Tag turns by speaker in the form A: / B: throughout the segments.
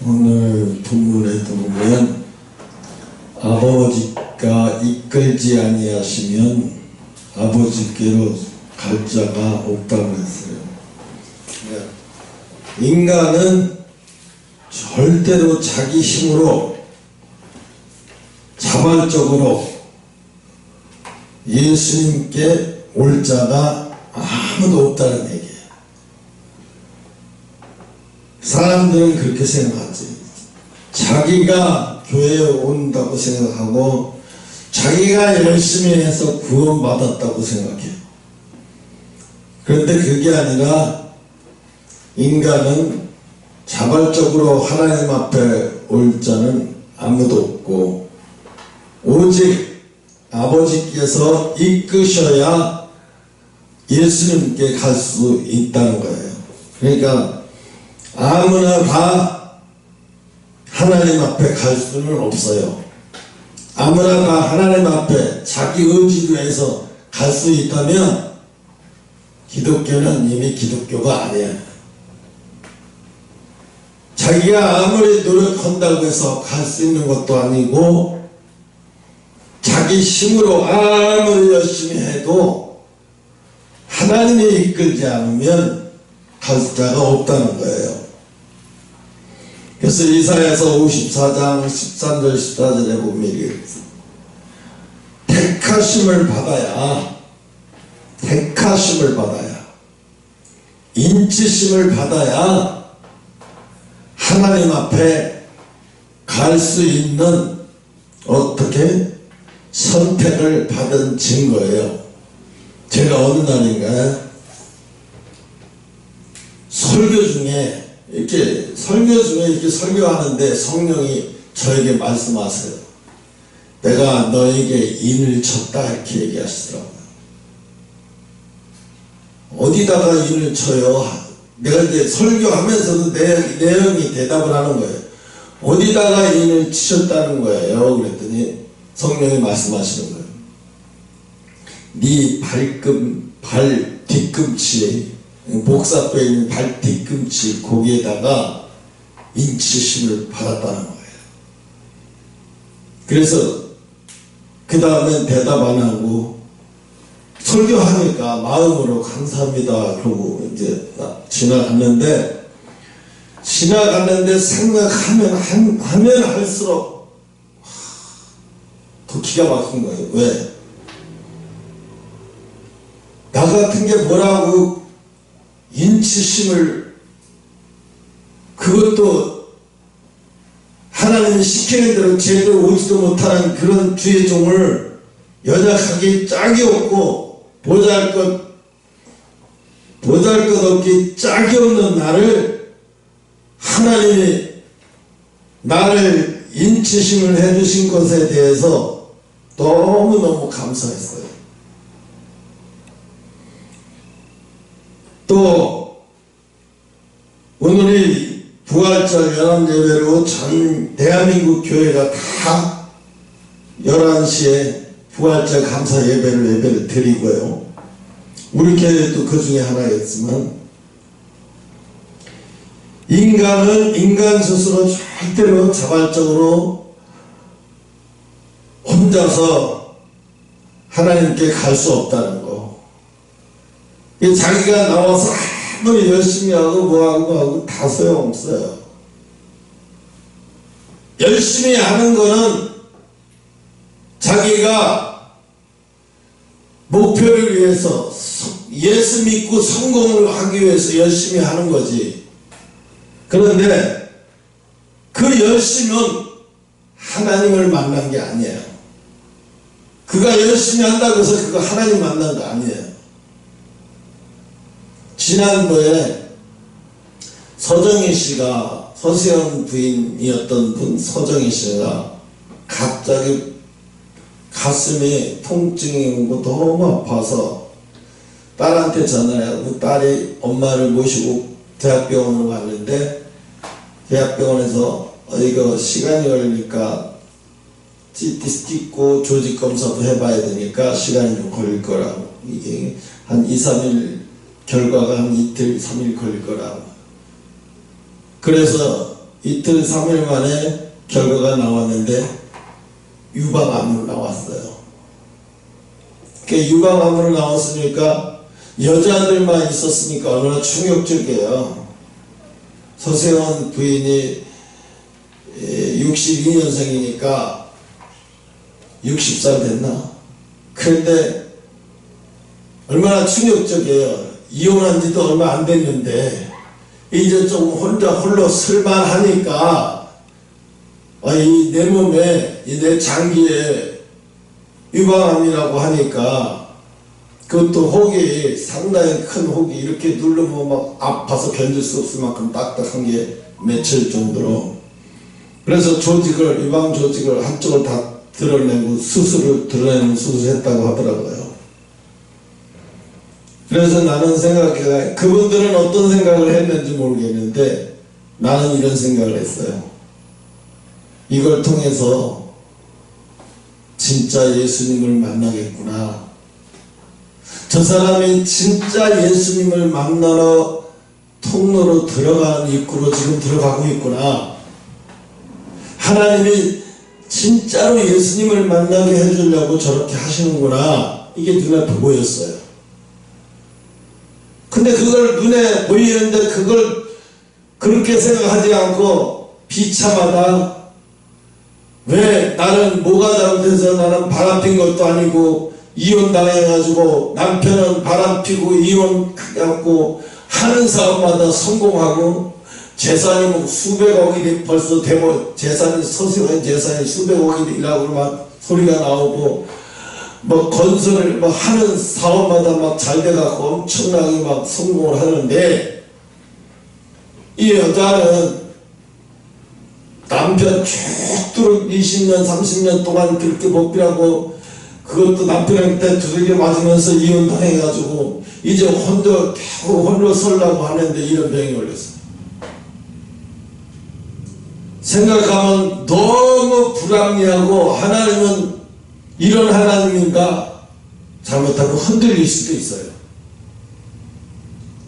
A: 오늘 본문에 보면 아버지가 이끌지 아니하시면 아버지께로 갈 자가 없다고 했어요. 인간은 절대로 자기 힘으로 자발적으로 예수님께 올 자가 아무도 없다는 얘기예요. 사람들은 그렇게 생각하지. 자기가 교회에 온다고 생각하고 자기가 열심히 해서 구원받았다고 생각해요. 그런데 그게 아니라 인간은 자발적으로 하나님 앞에 올 자는 아무도 없고 오직 아버지께서 이끄셔야 예수님께 갈 수 있다는 거예요. 그러니까 아무나 다 하나님 앞에 갈 수는 없어요. 아무나 다 하나님 앞에 자기 의지로 해서 갈 수 있다면 기독교는 이미 기독교가 아니에요. 자기가 아무리 노력한다고 해서 갈 수 있는 것도 아니고 자기 힘으로 아무리 열심히 해도 하나님이 이끌지 않으면 갈 자가 없다는 거예요. 그래서 이사야서 54장 13절 14절에 보면 이게 택하심을 받아야 인치심을 받아야 하나님 앞에 갈 수 있는 어떻게 선택을 받은 증거예요. 제가 어느 날인가요? 설교 중에 이렇게 설교하는데 성령이 저에게 말씀하세요. 내가 너에게 인을 쳤다 이렇게 얘기하시더라고요. 어디다가 인을 쳐요? 내가 이제 설교하면서도 내용이 대답을 하는 거예요. 어디다가 인을 치셨다는 거예요? 그랬더니 성령이 말씀하시는 거예요. 네 발 뒤꿈치, 복사뼈에 있는 발 뒤꿈치 거기에다가 인치심을 받았다는 거예요. 그래서 그 다음엔 대답 안 하고 설교하니까 마음으로 감사합니다 그러고 이제 지나갔는데 생각하면 할수록 더 기가 막힌 거예요. 왜? 나 같은 게 뭐라고 인치심을, 그것도 하나님이 시키는 대로 제대로 오지도 못하는 그런 주의 종을 연약하게 짝이 없고 보잘것 없게 짝이 없는 나를 하나님이 나를 인치심을 해주신 것에 대해서 너무너무 감사했어요. 또 오늘이 부활절 연합예배로 전 대한민국 교회가 다 11시에 부활절 감사 예배를 드리고요. 우리 교회도 그 중에 하나였지만 인간은 인간 스스로 절대로 자발적으로 혼자서 하나님께 갈 수 없다는 거. 자기가 나와서 아무리 열심히 하고 뭐하고 다 소용없어요. 열심히 하는 거는 자기가 목표를 위해서 예수 믿고 성공을 하기 위해서 열심히 하는 거지. 그런데 그 열심은 하나님을 만난 게 아니에요. 그가 열심히 한다고 해서 그거 하나님 만난 거 아니에요. 지난번에 서정희 씨가, 서시영 부인이었던 분 서정희 씨가 갑자기 가슴에 통증이 오고 너무 아파서 딸한테 전화해서 딸이 엄마를 모시고 대학병원으로 갔는데 대학병원에서 이거 시간이 걸리니까 CT 찍고 조직검사도 해봐야 되니까 시간이 좀 걸릴 거라고. 이게 한 2, 3일 결과가 한 이틀, 3일 걸릴 거라고. 그래서 이틀 3일 만에 결과가 나왔는데 유방암으로 나왔어요. 유방암으로 나왔으니까 여자들만 있었으니까 얼마나 충격적이에요. 서세원 부인이 62년생이니까 60살 됐나? 그런데 얼마나 충격적이에요. 이혼한 지도 얼마 안 됐는데 이제 좀 홀로 쓸만하니까 이 내 몸에, 이 내 장기에 유방암이라고 하니까 그것도 혹이 상당히 큰 혹이 이렇게 누르면 막 아파서 견딜 수 없을 만큼 딱딱한 게 맺힐 정도로, 그래서 조직을, 유방 조직을 한쪽을 다 드러내고 드러내는 수술을 했다고 하더라고요. 그래서 나는 생각해, 그분들은 어떤 생각을 했는지 모르겠는데 나는 이런 생각을 했어요. 이걸 통해서 진짜 예수님을 만나겠구나. 저 사람이 진짜 예수님을 만나러 통로로 들어가는 입구로 지금 들어가고 있구나. 하나님이 진짜로 예수님을 만나게 해주려고 저렇게 하시는구나. 이게 눈앞에 보였어요. 근데 그걸 눈에 보이는데 그걸 그렇게 생각하지 않고 비참하다. 왜 나는 뭐가 잘못해서 나는 바람핀 것도 아니고 이혼당해가지고 남편은 바람피고 이혼해갖고 하는 사업마다 성공하고 재산이 뭐 수백억이 벌써 되고 재산이 서서히 재산이 수백억이라고 막 소리가 나오고 뭐 건설을 뭐 하는 사업마다 막 잘 돼갖고 엄청나게 막 성공을 하는데 이 여자는 남편 쭉도록 20년 30년 동안 그렇게 먹기라고 그것도 남편한테 두들겨 맞으면서 이혼당해가지고 이제 홀로 설라고 하는데 이런 병이 걸렸어. 생각하면 너무 불합리하고 하나님은 이런 하나님인가 잘못하면 흔들릴 수도 있어요.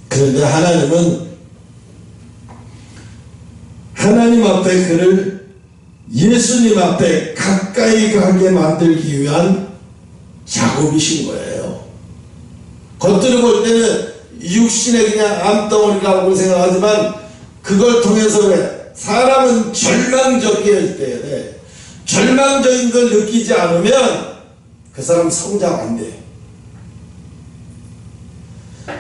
A: 그런데 하나님은 하나님 앞에 그를 예수님 앞에 가까이 가게 만들기 위한 작업이신 거예요. 겉으로 볼 때는 육신의 그냥 암덩어리라고 생각하지만 그걸 통해서 왜 사람은 절망적일 때 절망적인 걸 느끼지 않으면 그 사람 성장 안 돼.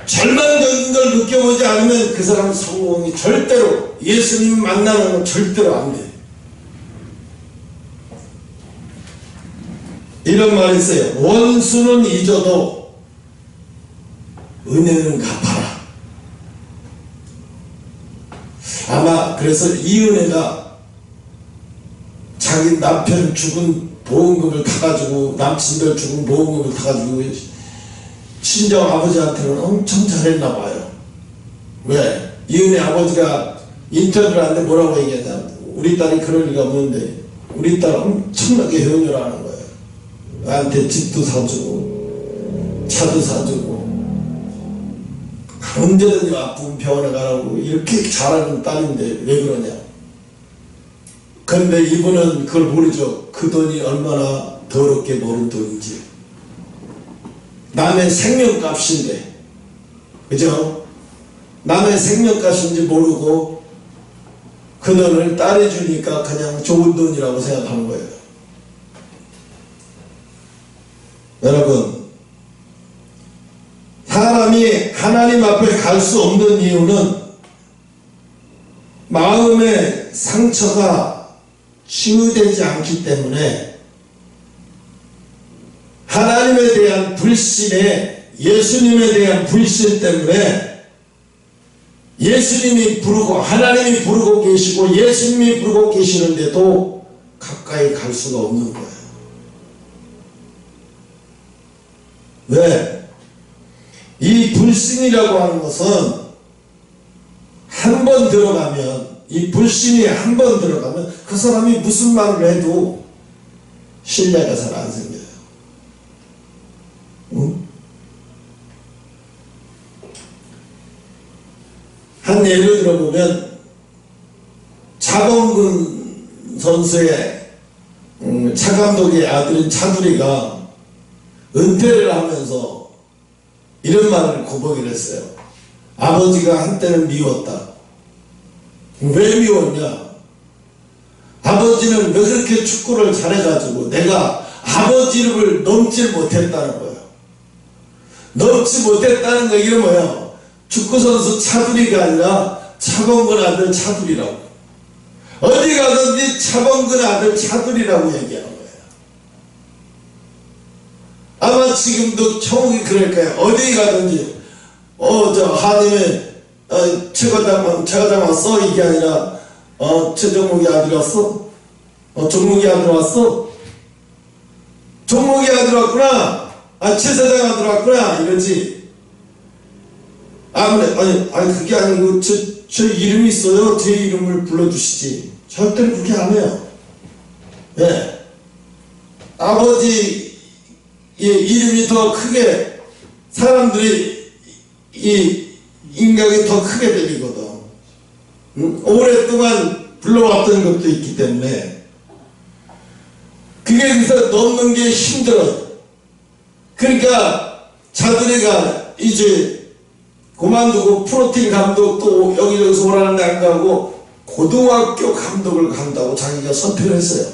A: 절망적인 걸 느껴보지 않으면 그 사람 성공이 절대로, 예수님 만나는 건 절대로 안 돼. 이런 말이 있어요. 원수는 잊어도 은혜는 갚아라. 아마 그래서 이 은혜가 자기 남편 죽은 보험금을 타가지고, 남친들 죽은 보험금을 타가지고 친정 아버지한테는 엄청 잘했나 봐요. 왜? 이은혜 아버지가 인터뷰를 하는데 뭐라고 얘기했냐. 우리 딸이 그럴 리가 없는데 우리 딸 엄청나게 효녀라는 거예요. 나한테 집도 사주고 차도 사주고 언제든지 아프면 병원에 가라고 이렇게 잘하는 딸인데 왜 그러냐. 그런데 이분은 그걸 모르죠. 그 돈이 얼마나 더럽게 모른 돈인지. 남의 생명값인데, 그죠? 남의 생명값인지 모르고 그 돈을 딸이 주니까 그냥 좋은 돈이라고 생각하는 거예요. 여러분, 사람이 하나님 앞에 갈 수 없는 이유는 마음의 상처가 치유되지 않기 때문에, 하나님에 대한 불신에, 예수님에 대한 불신 때문에 예수님이 부르고 하나님이 부르고 계시고 예수님이 부르고 계시는데도 가까이 갈 수가 없는 거예요. 왜? 이 불신이라고 하는 것은 한 번 들어가면, 이 불신이 한 번 들어가면 그 사람이 무슨 말을 해도 신뢰가 잘 안 생겨요. 응? 한 예를 들어보면 작업 차범근 선수의 차 감독의 아들인 차두리가 은퇴를 하면서 이런 말을 고백을 했어요. 아버지가 한때는 미웠다. 왜 미웠냐? 아버지는 왜 그렇게 축구를 잘해가지고 내가 아버지를 넘지 못했다는 거예요. 넘지 못했다는 거 이게 뭐예요? 축구선수 차두리가 아니라 차범근 아들 차두리라고. 어디 가든지 차범근 아들 차두리라고 얘기하는 거예요. 아마 지금도 청욱이 그럴 거예요. 어디 가든지 저 하나님의 최과장 왔어? 이게 아니라 최정목이 아들 왔어? 종목이 아들 왔어? 종목이 아들 왔구나. 최사장 아들 왔구나. 이러지. 아니 그게 아니고 저 이름이 있어요. 제 이름을 불러주시지. 절대로 그렇게 안 해요. 예. 아버지의 이름이 더 크게 사람들이 이 인각이 더 크게 들리거든. 오랫동안 불러왔던 것도 있기 때문에 그게 그래서 넘는 게 힘들어요. 그러니까 자들이가 이제 그만두고 프로팀 감독 또 여기저기서 오라는데 안 가고 고등학교 감독을 간다고 자기가 선택을 했어요.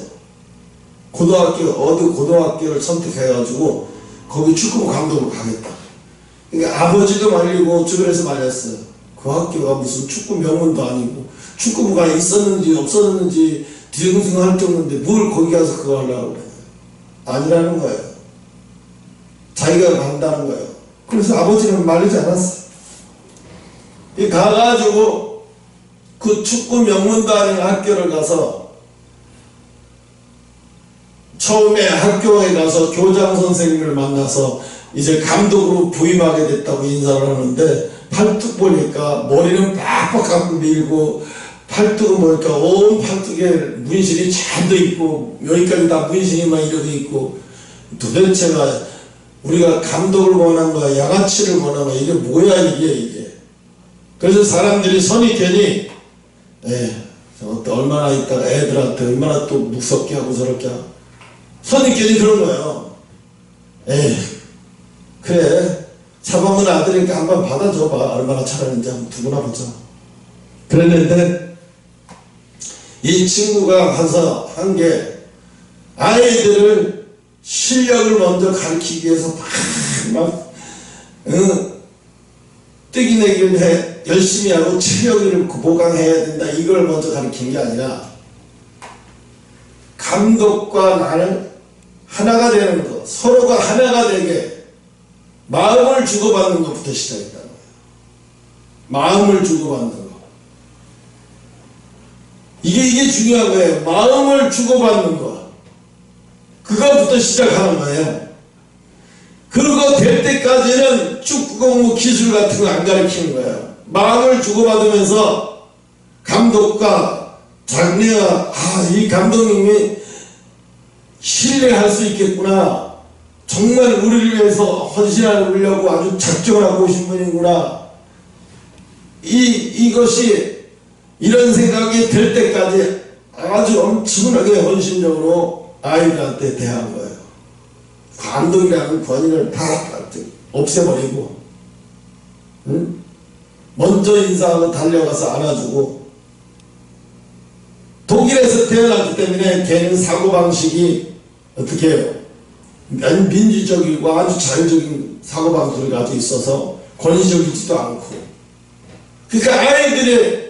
A: 어느 고등학교를 선택해가지고 거기 축구부 감독을 가겠다. 그러니까 아버지도 말리고 주변에서 말렸어요. 그 학교가 무슨 축구 명문도 아니고 축구부가 있었는지 없었는지 뒤숭숭할 정도인데 뭘 거기 가서 그거 하려고 그래요. 아니라는 거예요. 자기가 간다는 거예요. 그래서 아버지는 말리지 않았어요. 가가지고 그 축구 명문도 아닌 학교를 가서 처음에 학교에 가서 교장 선생님을 만나서 이제 감독으로 부임하게 됐다고 인사를 하는데 팔뚝 보니까 머리는 빡빡하고 밀고 팔뚝은 보니까 온 팔뚝에 문신이 잔뜩 있고 여기까지 다 문신이 막 이렇게 있고 도대체가 우리가 감독을 원한 거야 양아치를 원한 거야 이게 뭐야 이게 그래서 사람들이 선입견이 얼마나 있다가 애들한테 얼마나 또 무섭게 하고 저렇게 하고 선입견이 그런 거예요. 그래 차범근 아들이니까 한번 받아줘봐. 얼마나 잘하는지 한번 두고나 보자. 그랬는데 이 친구가 가서 한 게 아이들을 실력을 먼저 가르치기 위해서 막 뜨기내기를 열심히 하고 체력을 보강해야 된다 이걸 먼저 가르친 게 아니라 감독과 나는 하나가 되는 것, 서로가 하나가 되게 마음을 주고받는 것부터 시작했다는 거예요. 마음을 주고받는 것. 이게 중요한 거예요. 마음을 주고받는 것. 그것부터 시작하는 거예요. 그리고 될 때까지는 축구 공부 기술 같은 거 안 가르치는 거예요. 마음을 주고받으면서 감독과 장래가 이 감독님이 신뢰할 수 있겠구나. 정말 우리를 위해서 헌신하려고 아주 작정을 하고 오신 분이구나. 이것이 이런 생각이 들 때까지 아주 엄청나게 헌신적으로 아이들한테 대한 거예요. 감독이라는 권위를 다 없애버리고 먼저 인사하고 달려가서 안아주고 독일에서 태어났기 때문에 걔는 사고방식이 어떻게 해요? 민주적이고 아주 자유적인 사고방식을 가지고 있어서 권위적이지도 않고 그러니까 아이들이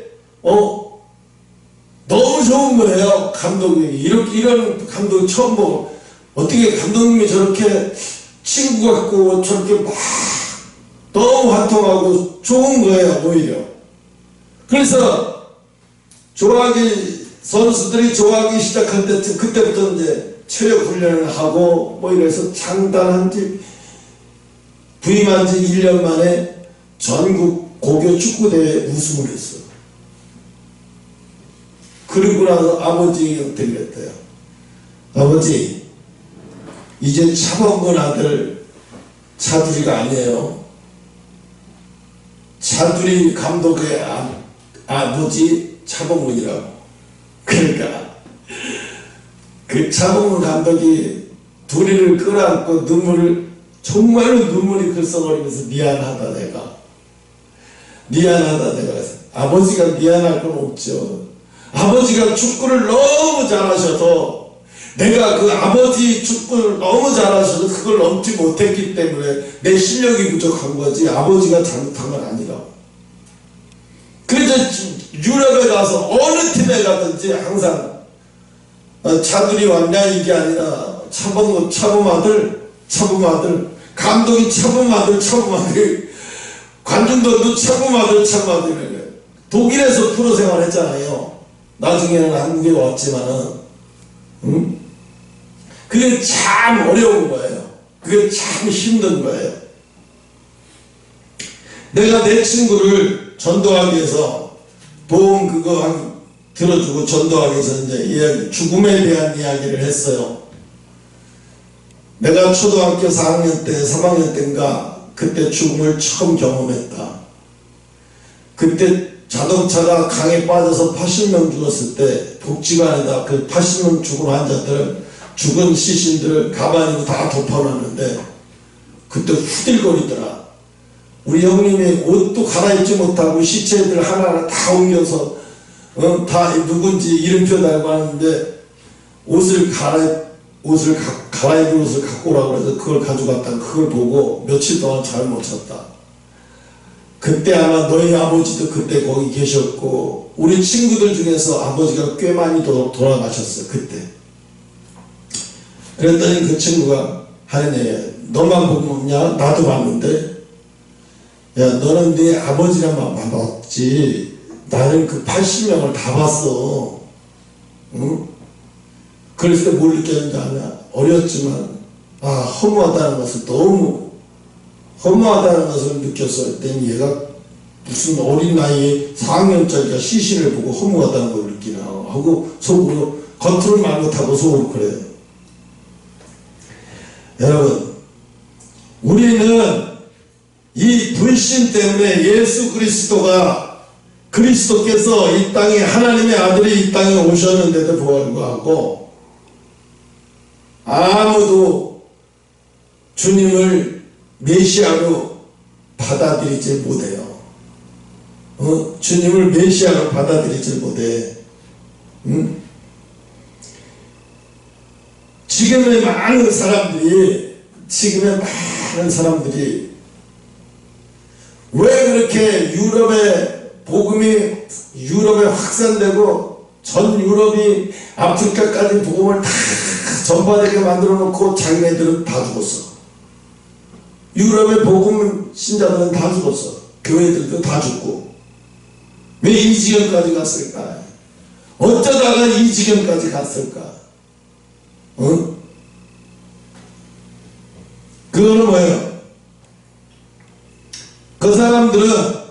A: 너무 좋은 거예요. 감독이 이런 감독 처음 보고 어떻게 감독님이 저렇게 친구 같고 저렇게 막 너무 환통하고 좋은 거예요. 오히려 그래서 선수들이 좋아하기 시작할 때쯤 그때부터 이제 체력 훈련을 하고 이래서 장단한 지 부임한 지 1년 만에 전국 고교 축구대회 우승을 했어요. 그리고 나서 아버지한테 그랬대요. 아버지 이제 차범근 아들 차두리가 아니에요. 차두리 감독의 아버지 차범근이라고. 그러니까 그 차범근 감독이 둘이를 끌어안고 정말로 눈물이 글썽거리면서 미안하다 내가 그래서 아버지가 미안할 건 없죠. 아버지가 축구를 너무 잘하셔서 내가 그 아버지 축구를 너무 잘하셔서 그걸 넘지 못했기 때문에 내 실력이 부족한 거지 아버지가 잘못한 건 아니라고. 그래서 유럽에 가서 어느 팀에 가든지 항상 차들이 왔냐 이게 아니라 차범 아들 감독이 차범 아들 관중들도 차범 아들 독일에서 프로 생활했잖아요. 나중에는 한국에 왔지만은 그게 참 어려운 거예요. 그게 참 힘든 거예요. 내가 내 친구를 전도하기 위해서 보험 그거 들어주고 전도하기 위해서 이제 죽음에 대한 이야기를 했어요. 내가 초등학교 4학년 때 3학년 때인가 그때 죽음을 처음 경험했다. 그때 자동차가 강에 빠져서 80명 죽었을 때 복지관에다 그 80명 죽은 환자들 죽은 시신들을 가만히고 다 덮어놨는데 그때 후들거리더라. 우리 형님이 옷도 갈아입지 못하고 시체들 하나하나 다 옮겨서 다 누군지 이름표 달고 하는데 갈아입을 옷을 갖고 오라고 해서 그걸 가져갔다가 그걸 보고 며칠 동안 잘 못 잤다. 그때 아마 너희 아버지도 그때 거기 계셨고 우리 친구들 중에서 아버지가 꽤 많이 돌아가셨어요. 그때. 그랬더니 그 친구가 하는 얘기야. 너만 보면 없냐? 나도 봤는데 야 너는 네 아버지랑만 봤지 나는 그 80명을 다 봤어. 응? 그랬을 때 뭘 느꼈는지 아냐? 어렸지만 허무하다는 것을 너무 허무하다는 것을 느꼈어. 그랬더니 얘가 무슨 어린 나이에 4학년짜리가 시신을 보고 허무하다는 걸 느끼나 하고 속으로 겉으로 말 못하고 속으로 그래요. 여러분 우리는 이 불신 때문에 예수 그리스도께서 이 땅에 하나님의 아들이 이 땅에 오셨는데도 불구하고 아무도 주님을 메시아로 받아들이지 못해요. 주님을 메시아로 받아들이지 못해. 지금의 많은 사람들이 왜 그렇게 유럽에 확산되고 전 유럽이 아프리카까지 복음을 다 전파되게 만들어 놓고 자기네들은 다 죽었어. 유럽의 복음 신자들은 다 죽었어. 교회들도 다 죽고. 왜 이 지경까지 갔을까? 어쩌다가 이 지경까지 갔을까? 그거는 뭐예요? 그 사람들은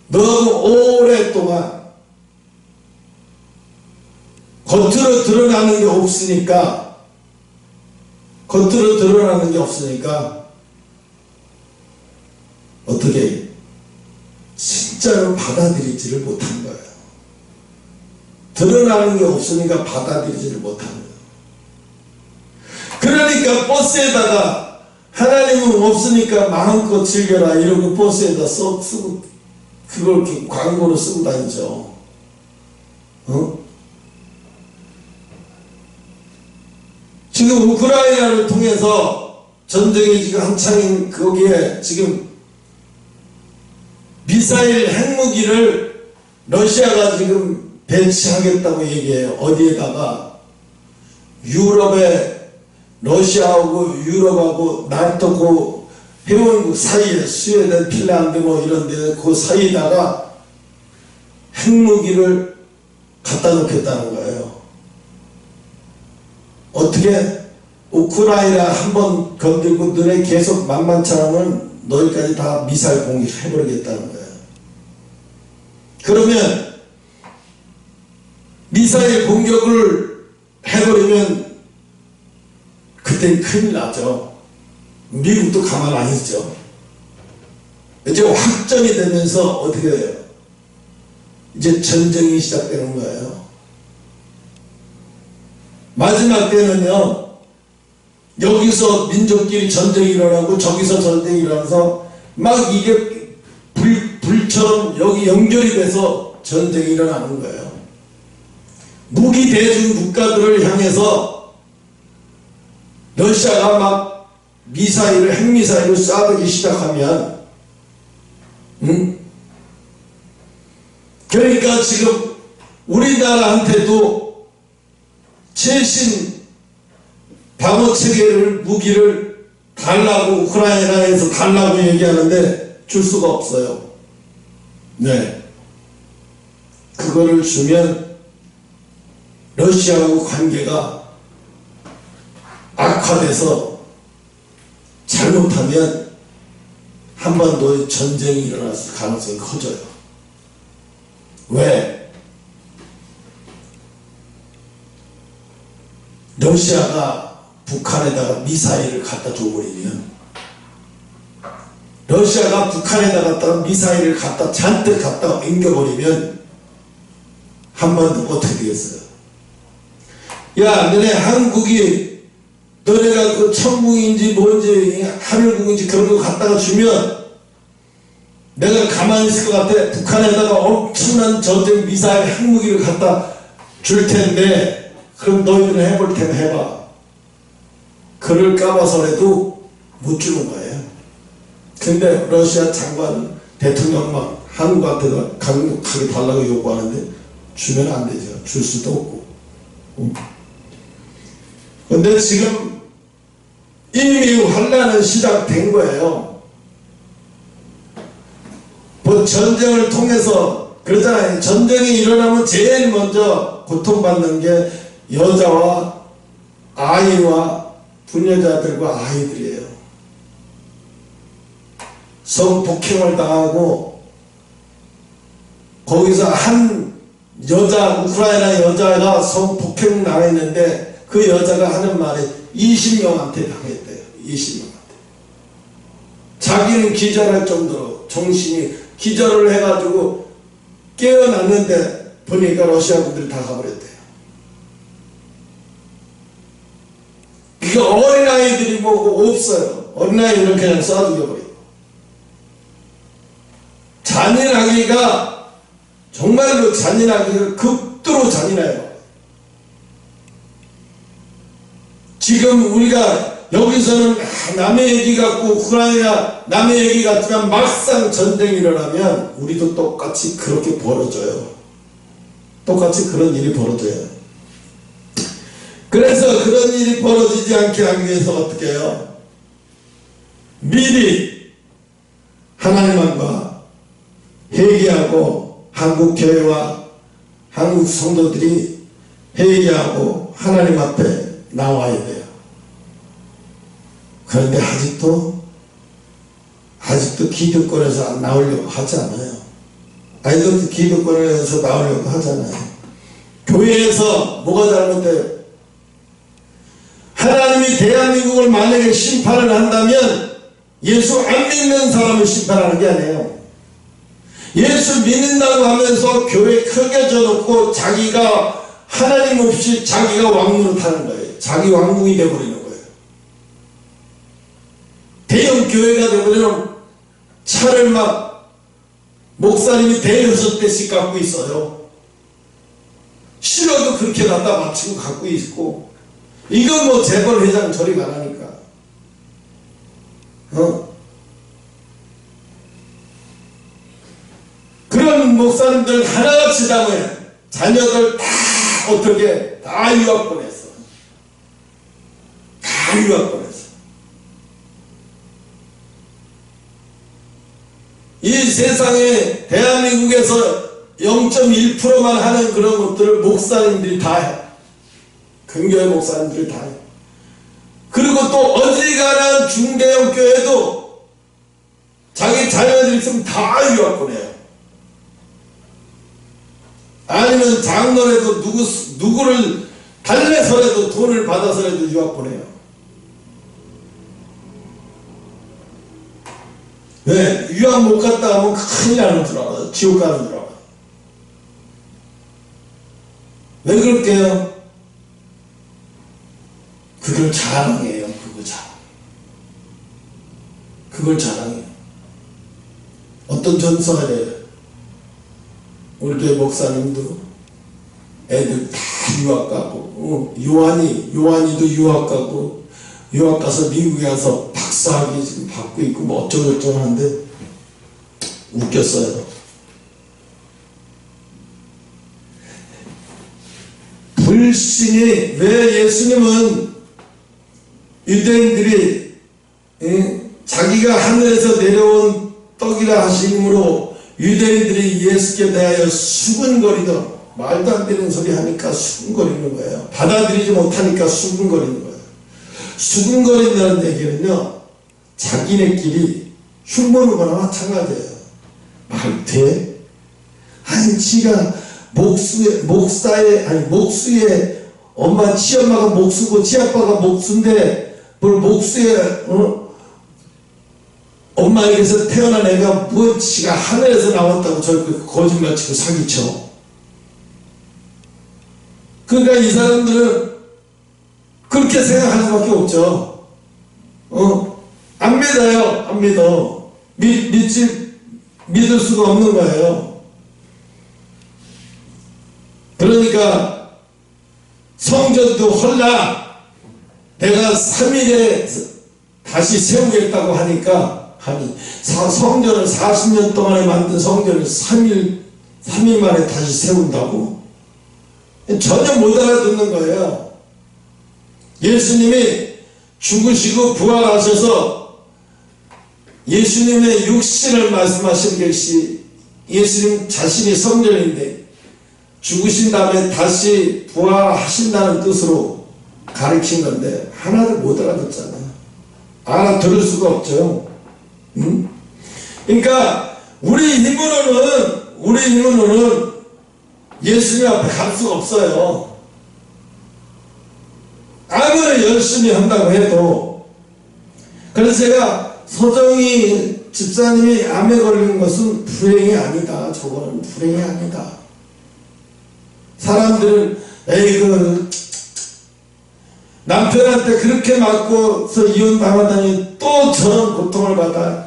A: 너무 오랫동안 겉으로 드러나는 게 없으니까 어떻게 진짜로 받아들이지를 못한 거예요. 드러나는 게 없으니까 받아들이지를 못한 거예요. 그러니까 버스에다가 하나님은 없으니까 마음껏 즐겨라 이러고 버스에다 쓰고 그걸 이렇게 광고로 쓰고 다니죠. 지금 우크라이나를 통해서 전쟁이 지금 한창인 거기에 지금 미사일 핵무기를 러시아가 지금 배치하겠다고 얘기해요. 어디에다가 유럽에 러시아하고 유럽하고 나토고 회원국 사이에 스웨덴, 핀란드 뭐 이런데 그 사이에다가 핵무기를 갖다 놓겠다는 거예요. 어떻게? 우크라이나 한번 건들고 너네 계속 만만치 않으면 너희까지 다 미사일 공격해버리겠다는 거예요. 그러면 미사일 공격을 해버리면 그때 큰일 나죠. 미국도 가만 안 있죠. 이제 확정이 되면서 어떻게 돼요? 이제 전쟁이 시작되는 거예요. 마지막 때는요, 여기서 민족끼리 전쟁이 일어나고 저기서 전쟁이 일어나서 막 이게 불처럼 여기 연결이 돼서 전쟁이 일어나는 거예요. 무기 대중 국가들을 향해서 러시아가 막 핵미사일을 쏴대기 시작하면, 그러니까 지금 우리나라한테도 최신 방어체계를, 무기를 달라고, 우크라이나에서 달라고 얘기하는데 줄 수가 없어요. 네. 그거를 주면 러시아하고 관계가 악화돼서 잘못하면 한반도에 전쟁이 일어날 가능성이 커져요. 왜? 러시아가 북한에다가 미사일을 갖다 줘버리면, 러시아가 북한에다가 미사일을 잔뜩 갖다가 옮겨버리면 한반도가 어떻게 되겠어요? 야, 너네 한국이, 너네가 그 천궁인지 뭔지 하늘궁인지 그런 거 갖다가 주면 내가 가만히 있을 것 같아? 북한에다가 엄청난 전쟁 미사일 핵무기를 갖다 줄 텐데, 그럼 너희들은 해볼 테면 해봐. 그럴까 봐서라도 못 주는 거예요. 근데 러시아 장관, 대통령 막 한국한테도 강력하게 달라고 요구하는데 주면 안 되죠. 줄 수도 없고. 근데 지금 이미 환란은 시작된 거예요. 뭐 전쟁을 통해서 그러잖아요. 전쟁이 일어나면 제일 먼저 고통받는 게 여자와 아이와 부녀자들과 아이들이에요. 성폭행을 당하고, 거기서 한 여자, 우크라이나 여자가 성폭행 당했는데 그 여자가 하는 말이 20명한테 당했대요. 20명한테. 자기는 기절할 정도로 정신이 기절을 해가지고 깨어났는데 보니까 러시아 분들이 다 가버렸대요. 이게 어린아이들이 뭐고 없어요. 어린아이들은 그냥 쏴 죽여버리고. 잔인하기가, 정말로 잔인하기가 극도로 잔인해요. 지금 우리가 여기서는 남의 얘기 같고 우크라이나 남의 얘기 같지만 막상 전쟁이 일어나면 우리도 똑같이 그렇게 벌어져요. 똑같이 그런 일이 벌어져요. 그래서 그런 일이 벌어지지 않게 하기 위해서 어떻게 해요? 미리 하나님과 회개하고, 한국 교회와 한국 성도들이 회개하고 하나님 앞에 나와야 돼요. 그런데 아직도 기득권에서 나오려고 하지 않아요. 아직도 기득권에서 나오려고 하잖아요. 교회에서 뭐가 잘못돼요? 하나님이 대한민국을 만약에 심판을 한다면 예수 안 믿는 사람을 심판하는 게 아니에요. 예수 믿는다고 하면서 교회 크게 져놓고 자기가 하나님 없이 자기가 왕노릇하는 거예요. 자기 왕궁이 되어버리는 거예요. 대형 교회가 되어버리면 차를 막 목사님이 대여섯 대씩 갖고 있어요. 싫어도 그렇게 갖다 맞추고 갖고 있고, 이건 뭐 재벌 회장 저리 가라니까. 그런 목사님들 하나같이 다 뭐야, 자녀들 다 어떻게 다 유학 보냈어. 다 유학 보냈어. 이 세상에 대한민국에서 0.1%만 하는 그런 것들을 목사님들이 다 해. 근교회 목사님들이 다 해. 그리고 또 어지간한 중대형 교회도 자기 자녀들이 있으면 다 유학 보내요. 아니면 장로라도 누구를 달래서라도 돈을 받아서라도 유학 보내요. 왜? 유학 못 갔다 하면 큰일 나는 줄 알아. 지옥 가는 줄 알아. 끊을게요. 그걸 자랑해요. 그걸 자랑해요. 어떤 전설에 우리 교회 목사님도 애들 다 유학 가고, 요한이도 유학 가고, 유학 가서 미국에 가서 박사학위 지금 받고 있고, 뭐 어쩌고저쩌고 하는데, 웃겼어요. 불신이, 왜 예수님은 유대인들이 자기가 하늘에서 내려온 떡이라 하심으로 유대인들이 예수께 대하여 수근거리던, 말도 안 되는 소리 하니까 수근거리는 거예요. 받아들이지 못하니까 수근거리는 거예요. 수근거린다는 얘기는요, 자기네끼리 흉보는 거나 마찬가지예요. 말 돼? 아니, 지가 목수의 엄마, 치엄마가 목수고 치아빠가 목수인데, 뭘 목수의, 엄마에게서 태어난 애가 뭐 지가 하늘에서 나왔다고 저렇게 거짓말치고 사기쳐. 그러니까 이 사람들은 그렇게 생각할 수밖에 없죠. 안 믿어요. 안 믿어. 믿을 수가 없는 거예요. 그러니까 성전도 헐라, 내가 3일에 다시 세우겠다고 하니까, 성전을 40년 동안에 만든 성전을 3일 만에 다시 세운다고? 전혀 못 알아듣는 거예요. 예수님이 죽으시고 부활하셔서 예수님의 육신을 말씀하신 것이 예수님 자신이 성전인데, 죽으신 다음에 다시 부활하신다는 뜻으로 가르친 건데 하나도 못 알아듣잖아요. 알아들을 수가 없죠. 그러니까 우리 힘으로는 예수님 앞에 갈 수가 없어요. 아무리 열심히 한다고 해도. 그래서 제가 서정희 집사님이 암에 걸린 것은 불행이 아니다. 저거는 불행이 아니다. 사람들은 남편한테 그렇게 맞고서 이혼당하다니 또 저런 고통을 받아.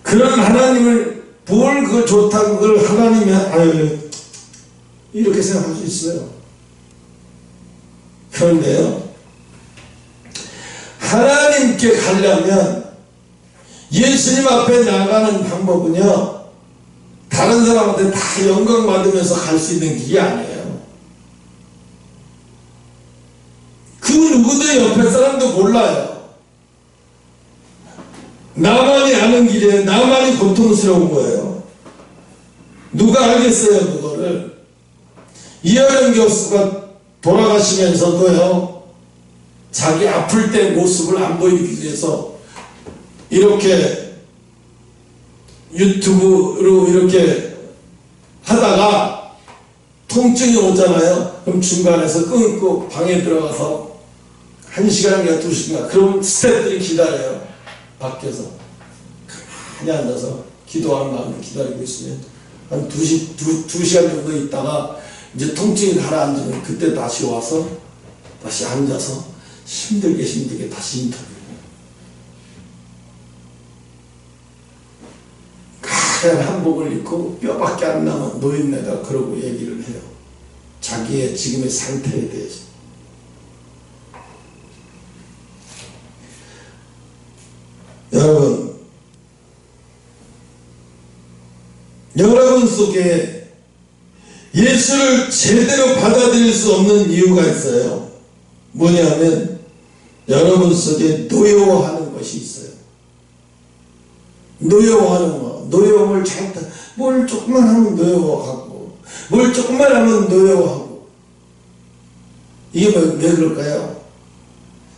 A: 그런 하나님을 뭘 그걸 좋다고 그걸 하나님이 이렇게 생각할 수 있어요. 그런데요, 하나님께 가려면 예수님 앞에 나가는 방법은요, 다른 사람한테 다 영광 받으면서 갈 수 있는 길이 아니에요. 그 누구도 옆에 사람도 몰라요. 나만이 아는 길이에요. 나만이 고통스러운 거예요. 누가 알겠어요, 그거를. 이하영 교수가 돌아가시면서도요, 자기 아플 때 모습을 안 보이기 위해서 이렇게 유튜브로 이렇게 하다가 통증이 오잖아요. 그럼 중간에서 끊고 방에 들어가서 1시간인가 2시간, 그럼 스태프들이 기다려요. 밖에서 가만히 앉아서 기도하는 마음으로 기다리고 있으면 한 2시간 정도 있다가 이제 통증이 가라앉으면 그때 다시 와서 다시 앉아서 힘들게 다시 인터뷰해요. 하얀 한복을 입고 뼈밖에 안 남은 노인네가 그러고 얘기를 해요. 자기의 지금의 상태에 대해서. 여러분 속에 예수를 제대로 받아들일 수 없는 이유가 있어요. 뭐냐면 여러분 속에 노여워하는 것이 있어요. 노여워하는 거. 노여움을 뭘 조금만 하면 노여워하고, 뭘 조금만 하면 노여워하고. 이게 왜 그럴까요?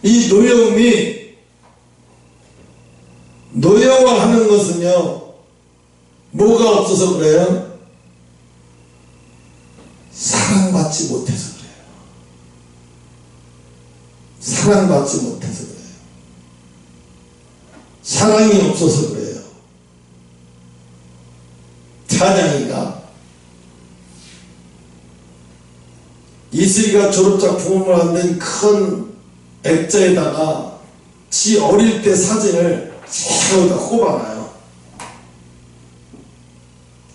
A: 이 노여워하는 것은요, 뭐가 없어서 그래요? 사랑받지 못해서 그래요. 사랑받지 못해서 그래요. 사랑이 없어서 그래요. 찬양이가 이 이슬이가 졸업작품을 만든 큰 액자에다가 지 어릴 때 사진을 여기다 꼽아놔요.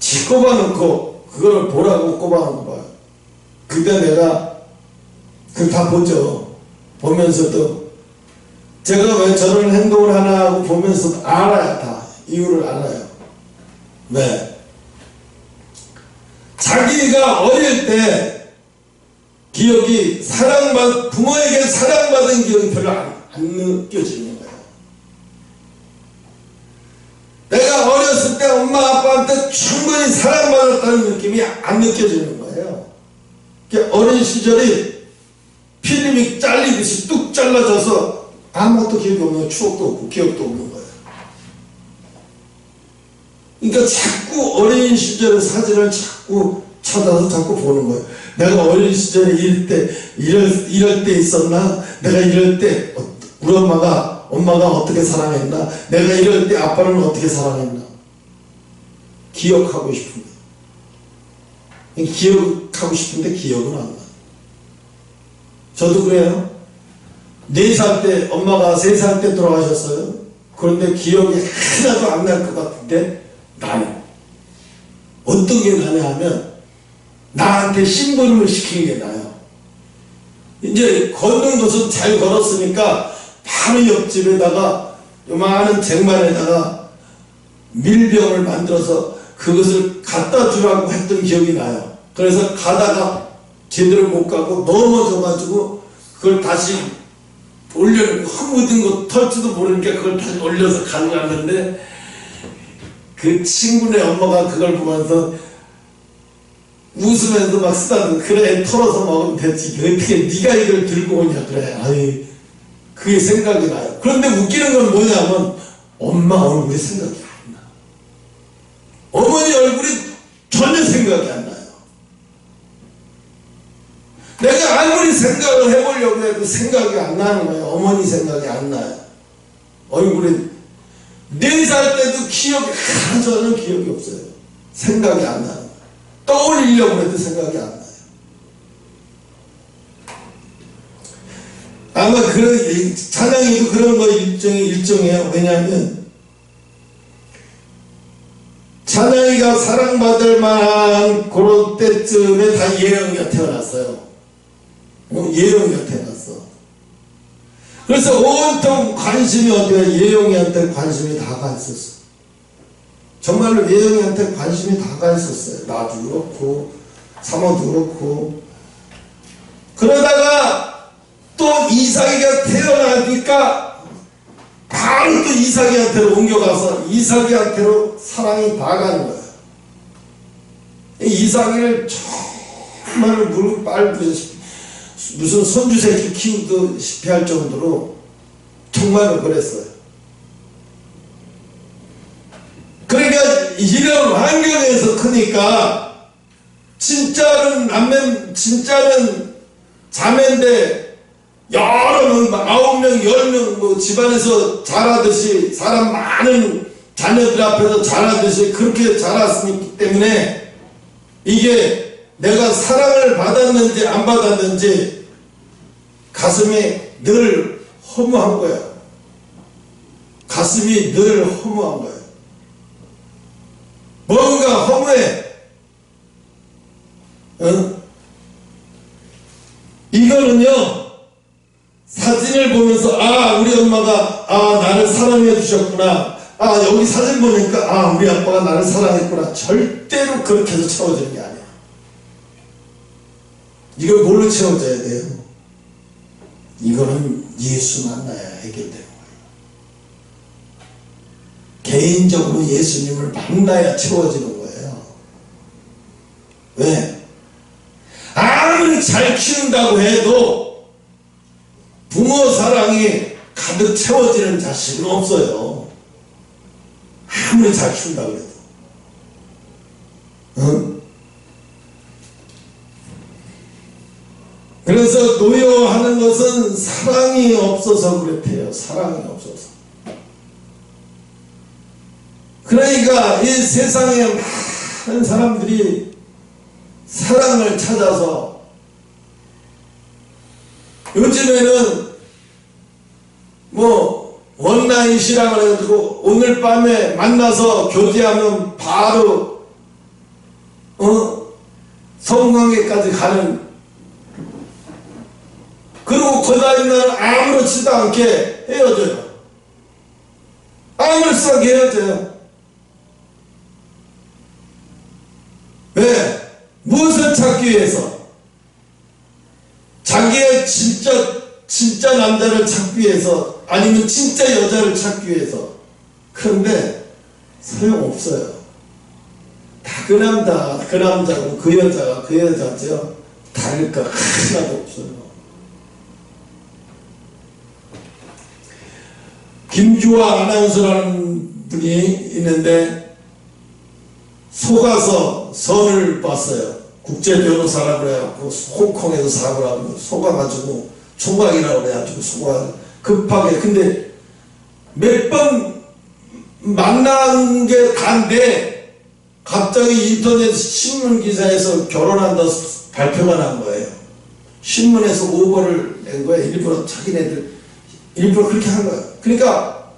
A: 지 꼽아놓고 그걸 보라고 꼽아놓은 거야. 그때 내가 그걸 다 보죠. 보면서도 제가 왜 저런 행동을 하나 하고 보면서 알아요. 다 이유를 알아요. 왜? 자기가 어릴 때 기억이 부모에게 사랑받은 기억이 별로 안 느껴지는 거예요. 내가 어렸을 때 엄마 아빠한테 충분히 사랑받았다는 느낌이 안 느껴지는 거예요. 어린 시절이 필름이 잘리듯이 뚝 잘라져서 아무것도 기억이 없는, 추억도 없고 기억도 없는 거예요. 그러니까 자꾸 어린 시절의 사진을 자꾸 찾아서 자꾸 보는 거예요. 내가 어린 시절에 이럴 때 있었나? 내가 이럴 때 우리 엄마가 어떻게 사랑했나? 내가 이럴 때 아빠는 어떻게 사랑했나? 기억하고 싶은 거예요. 기억하고 싶은데 기억은 안 나요. 저도 그래요. 4살 때 엄마가 3살 때 돌아가셨어요. 그런데 기억이 하나도 안 날 것 같은데 나요. 어떤 게 나냐 하면 나한테 심부름을 시키는 게 나요. 이제 걷는 것은 잘 걸었으니까 바로 옆집에다가 요만한 쟁반에다가 밀병을 만들어서 그것을 갖다 주라고 했던 기억이 나요. 그래서 가다가 제대로 못 가고 넘어져 가지고 그걸 다시 올려놓고 묻은 거 털지도 모르니까 그걸 다시 올려서 가져갔는데 그 친구네 엄마가 그걸 보면서 웃으면서 막 쓰다듬고 그래 털어서 먹으면 되지 어떻게 네가 이걸 들고 오냐 그래. 아이 그게 생각이 나요. 그런데 웃기는 건 뭐냐면 엄마 얼굴이 생각이 안 나. 어머니 얼굴이 전혀 생각이 안 나요. 내가 아무리 생각을 해보려고 해도 생각이 안 나는 거예요. 어머니 생각이 안 나요. 얼굴이 4살 때도 기억이 하나도 기억이 없어요. 생각이 안 나요. 떠올리려고 해도 생각이 안 나요. 아마 찬양이도 그런 거 일종이에요. 왜냐하면 찬양이가 사랑받을 만한 그런 때쯤에 다 예영이가 태어났어요. 예영이가 태어났어. 그래서 온통 관심이 예영이한테 관심이 다 가 있었어. 정말로 예영이한테 관심이 다 가 있었어요. 나도 그렇고 사모도 그렇고. 그러다가 또 이삭이가 태어나니까 바로 또 이삭이한테로 옮겨가서 이삭이한테로 사랑이 다 가는 거예요. 이삭이를 정말 물고 빨듯이 무슨 손주새끼 키우듯이 할 정도로 정말로 그랬어요. 그러니까 이런 환경에서 크니까 진짜는 자매인데 여러 명, 9명, 10명 뭐 집안에서 자라듯이 사람 많은 자녀들 앞에서 자라듯이 그렇게 자랐기 때문에 이게 내가 사랑을 받았는지 안 받았는지 가슴이 늘 허무한 거야. 가슴이 늘 허무한 거야. 뭔가 허무해. 응? 이거는요 사진을 보면서 우리 엄마가 나를 사랑해 주셨구나, 여기 사진 보니까 우리 아빠가 나를 사랑했구나, 절대로 그렇게 해서 채워지는 게 아니야. 이걸 뭘로 채워져야 돼요? 이거는 예수 만나야 해결되는 거예요. 개인적으로 예수님을 만나야 채워지는 거예요. 왜? 아무리 잘 키운다고 해도 부모 사랑이 가득 채워지는 자식은 없어요. 아무리 잘 키운다고 해도. 응? 그래서 노여워하는 것은 사랑이 없어서 그렇대요. 사랑이 없어서. 그러니까 이 세상에 많은 사람들이 사랑을 찾아서 요즘에는 뭐 원나잇이라고 해가지고 오늘 밤에 만나서 교제하면 바로 성관계까지 가는, 그리고 그 다음날 아무렇지도 않게 헤어져요. 아무렇지도 않게 헤어져요. 왜? 무엇을 찾기 위해서? 자기의 진짜 남자를 찾기 위해서, 아니면 진짜 여자를 찾기 위해서. 그런데 소용없어요. 다 그 남자고 그 여자가 그 여자죠. 다를 거 하나도 없어요. 김주화 아나운서라는 분이 있는데 속아서 선을 봤어요. 국제변호사라고 그래갖고 홍콩에서 사고를 하고 속아가지고 총각이라고 그래가지고 속아 급하게. 근데 몇 번 만난 게 다인데 갑자기 인터넷 신문 기사에서 결혼한다 발표가 난 거예요. 신문에서 오보를 낸 거예요. 일부러 자기네들 일부러 그렇게 한 거예요. 그러니까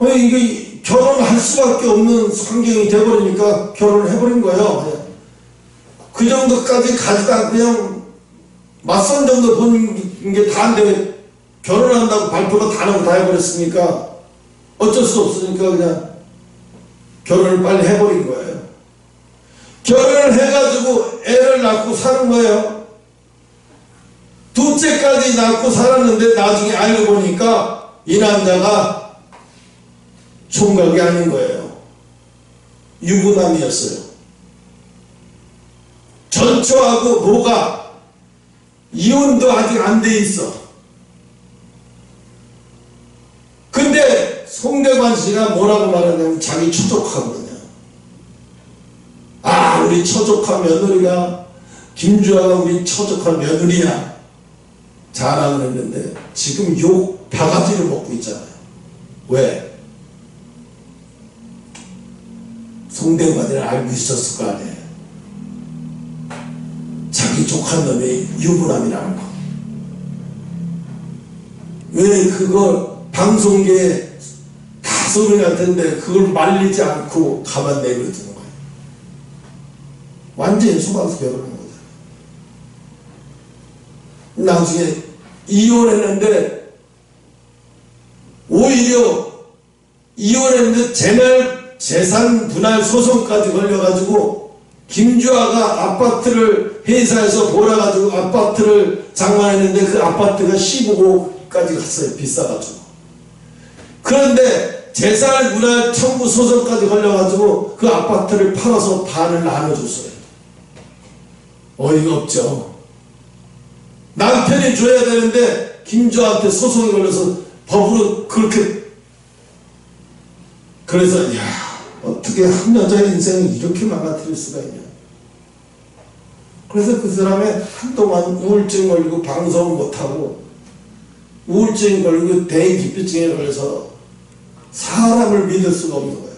A: 이게 결혼할 수밖에 없는 환경이 돼버리니까 결혼을 해버린 거예요. 그 정도까지 가지다 그냥 맞선 정도 보는 게 다인데 결혼한다고 발표가 다 나고 다 해버렸으니까 어쩔 수 없으니까 그냥 결혼을 빨리 해버린 거예요. 결혼을 해가지고 애를 낳고 사는 거예요. 둘째까지 낳고 살았는데 나중에 알고 보니까 이 남자가 총각이 아닌 거예요. 유부남이었어요. 전초하고 뭐가 이혼도 아직 안 돼 있어. 근데 송대관 씨가 뭐라고 말하냐면 자기 처족하거든요. 아, 우리 처족한 며느리가, 김주화가 우리 처족한 며느리야 자랑을 했는데 지금 욕 바가지를 먹고 있잖아요. 왜? 송대관이를 알고 있었을 거 아니에요. 자기 족한 놈이 유부남이라는 거. 왜 그걸 방송계에 다 소리 날 텐데 그걸 말리지 않고 가만 내버려두는 거예요. 완전히 속아서 결혼한 거죠. 나중에 이혼했는데 오히려 이혼했는데 재산 분할 소송까지 걸려가지고 김주화가 아파트를 회사에서 몰아가지고 아파트를 장만했는데 그 아파트가 15억까지 갔어요. 비싸가지고. 그런데 재산 분할 청구 소송까지 걸려가지고 그 아파트를 팔아서 반을 나눠줬어요. 어이가 없죠. 남편이 줘야 되는데 김주화한테 소송이 걸려서 법으로 그렇게. 그래서 야, 어떻게 한 여자의 인생을 이렇게 망가뜨릴 수가 있냐. 그래서 그 사람이 한동안 우울증 걸리고 방송을 못하고 우울증 걸리고 대인기피증에 걸려서 사람을 믿을 수가 없는 거예요.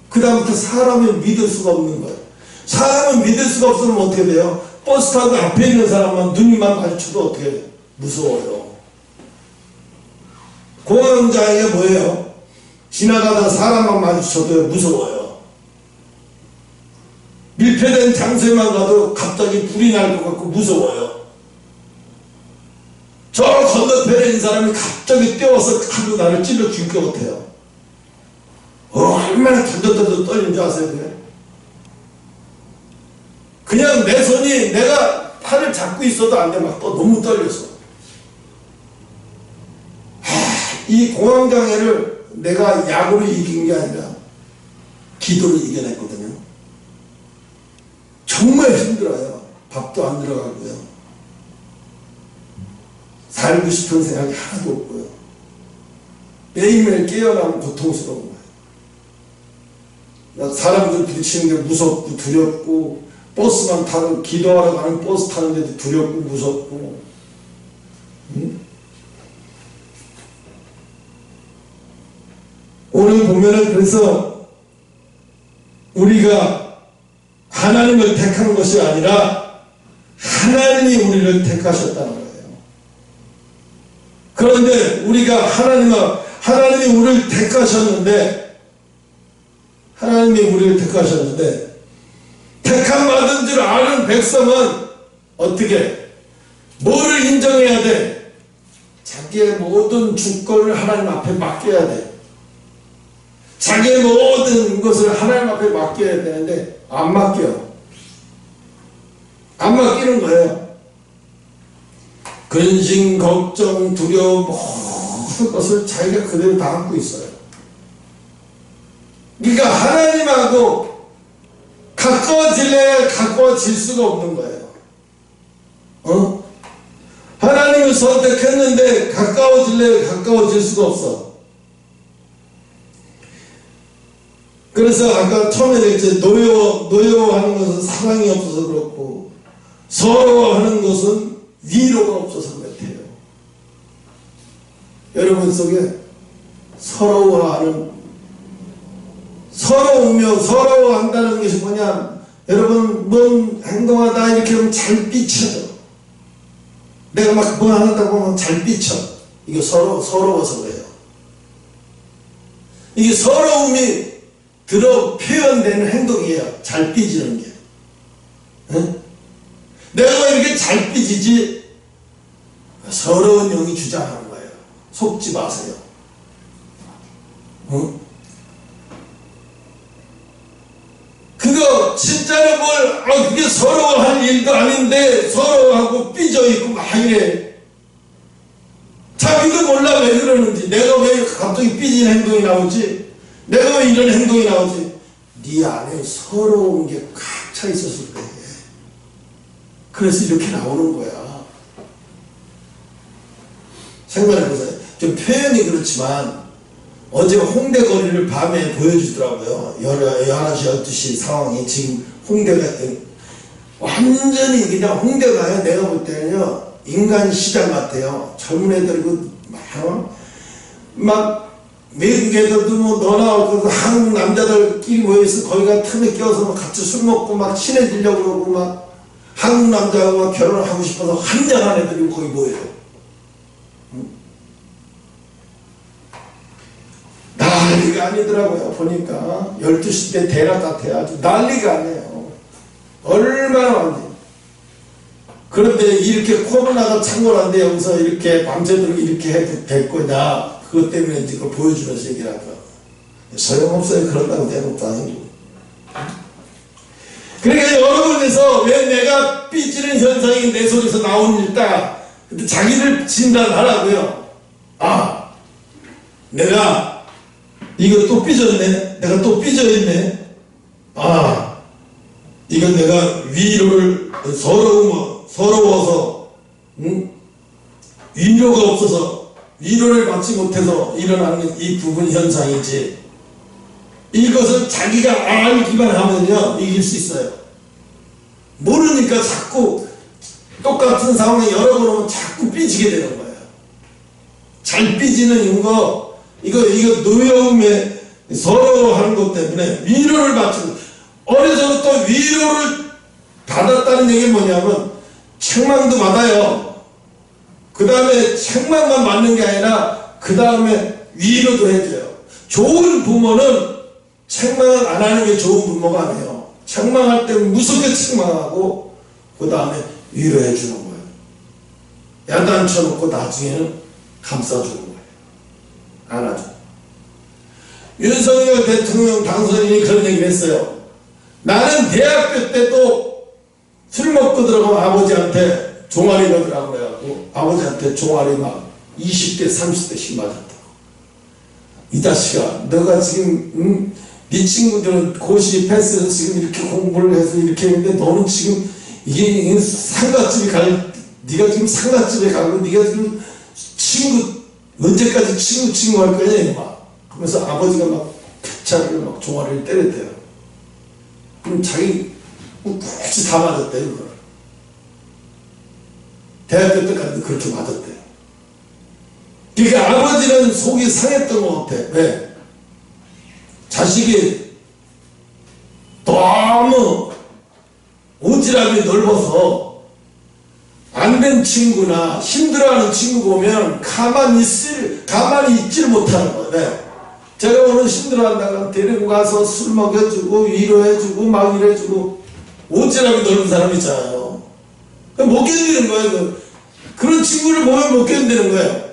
A: 그 다음부터 사람을 믿을 수가 없는 거예요. 사람을 믿을 수가 없으면 어떻게 돼요? 버스 타고 앞에 있는 사람만 눈이만 마주쳐도 어떻게 돼요? 무서워요. 공황장애가 뭐예요? 지나가다 사람만 마주쳐도 무서워요. 밀폐된 장소에만 가도 갑자기 불이 날 것 같고 무서워요. 저 건너편에 있는 사람이 갑자기 뛰어와서 칼로 나를 찔러 죽일 것 같아요. 얼마나 던져던져 떨리는 줄 아세요? 그냥 내 손이 내가 팔을 잡고 있어도 안 돼. 막 또 너무 떨려서. 이 공황장애를 내가 약으로 이긴 게 아니라 기도로 이겨냈거든요. 정말 힘들어요. 밥도 안 들어가고요. 살고 싶은 생각이 하나도 없고요. 매일매일 깨어나면 고통스러운 거예요. 사람들 부딪히는 게 무섭고 두렵고, 버스만 타고 기도하러 가는 버스 타는데도 두렵고 무섭고. 오늘 보면은 그래서 우리가 하나님을 택한 것이 아니라 하나님이 우리를 택하셨다는 거예요. 그런데 우리가 하나님이 우리를 택하셨는데, 택함 받은 줄 아는 백성은 어떻게, 뭐를 인정해야 돼? 자기의 모든 주권을 하나님 앞에 맡겨야 돼. 자기의 모든 것을 하나님 앞에 맡겨야 되는데 안 맡겨. 안 맡기는 거예요. 근심, 걱정, 두려움 모든 것을 자기가 그대로 다 안고 있어요. 그러니까 하나님하고 가까워질래야 가까워질 수가 없는 거예요. 하나님을 선택했는데 가까워질래야 가까워질 수가 없어. 그래서 아까 처음에 얘기했지, 노여워하는 것은 사랑이 없어서 그렇고 서러워하는 것은 위로가 없어서 그렇대요. 여러분 속에 서러워한다는 것이 뭐냐, 여러분 뭔 행동하다 이렇게 하면 잘 삐쳐져. 내가 막 뭐 한다고 하면 잘 삐쳐. 이게 서러워서 그래요. 이게 서러움이 표현되는 행동이에요. 잘 삐지는 게. 응? 내가 이렇게 잘 삐지지? 서러운 영이 주장하는 거예요. 속지 마세요. 응? 그거 진짜로 그게 서러워할 일도 아닌데 서러워하고 삐져있고 막 이래. 자기도 몰라 왜 그러는지. 내가 왜 갑자기 삐진 행동이 나오지? 내가 왜 이런 행동이 나오지? 네 안에 서러운 게 꽉 차 있었을 때. 그래서 이렇게 나오는 거야. 생각해보세요. 좀 표현이 그렇지만 어제 홍대 거리를 밤에 보여주더라고요. 11시, 12시 상황이. 지금 홍대가 완전히 그냥 홍대가요. 내가 볼 때는요, 인간 시장 같아요. 젊은 애들 막 외국 애들도 뭐 너나 한국 남자들끼리 모여있어. 거기가 틈에 껴서 막 같이 술 먹고 막 친해지려고 그러고 막 한국 남자하고 결혼을 하고 싶어서 환장한 애들이 거기 모여요. 난리가 아니더라고요. 보니까 12시 때 대낮 같아요. 아주 난리가 아니에요. 얼마나 많지. 그런데 이렇게 코로나가 창궐한데 여기서 이렇게 밤새도록 이렇게 해도 될 거냐, 그것 때문에 이제 그걸 보여주면서 얘기를 할까. 소용없어요. 그런다고 대놓고 아니고. 그러니까 여러분에서 왜 내가 삐지는 현상이 내 속에서 나옵니까? 근데 자기를 진단하라고요. 내가 이거 또 삐졌네. 내가 또 삐져있네. 이건 내가 위로를 서러워서 위로가 없어서 위로를 받지 못해서 일어나는 이 부분 현상이지. 이것을 자기가 알기만 하면요 이길 수 있어요. 모르니까 자꾸 똑같은 상황에 여러 번 오면 자꾸 삐지게 되는 거예요. 잘 삐지는 이거 노여움에 서러워하는 것 때문에 위로를 받고, 어려서부터 위로를 받았다는 얘기는 뭐냐면 책망도 받아요. 그 다음에 책망만 받는 게 아니라 그 다음에 위로도 해줘요. 좋은 부모는 책망을 안 하는 게 좋은 부모가 아니에요. 책망할 때 무섭게 책망하고 그 다음에 위로해 주는 거예요. 야단쳐놓고 나중에는 감싸주는 거예요. 안아줘. 윤석열 대통령 당선인이 그런 얘기를 했어요. 나는 대학교 때도 술 먹고 들어가면 아버지한테 종아리 넣으라고 그래갖고 아버지한테 종아리 막 20대 30대씩 맞았다고. 이 자식아, 너가 지금 네 친구들은 고시 패스해서 지금 이렇게 공부를 해서 이렇게 했는데 너는 지금 이게 상가집에 네가 지금 상가집에 가고 네가 지금 친구 언제까지 친구 할 거냐 막. 그러면서 아버지가 막 패차를 막 종아리를 때렸대요. 그럼 자기 굳이 다 맞았대요. 그걸. 대학교 때까지 그렇게 맞았대요. 그러니까 아버지는 속이 상했던 것 같아. 왜? 자식이 너무 오지랖이 넓어서 안 된 친구나 힘들어하는 친구 보면 가만히 있지를 못하는 거예요. 제가 오늘 힘들어한다고 데리고 가서 술 먹여주고 위로해주고 막 이래주고 오지랖이 넓은 사람 있잖아요. 못 견디는 거예요. 그런 친구를 보면 못 견디는 거예요.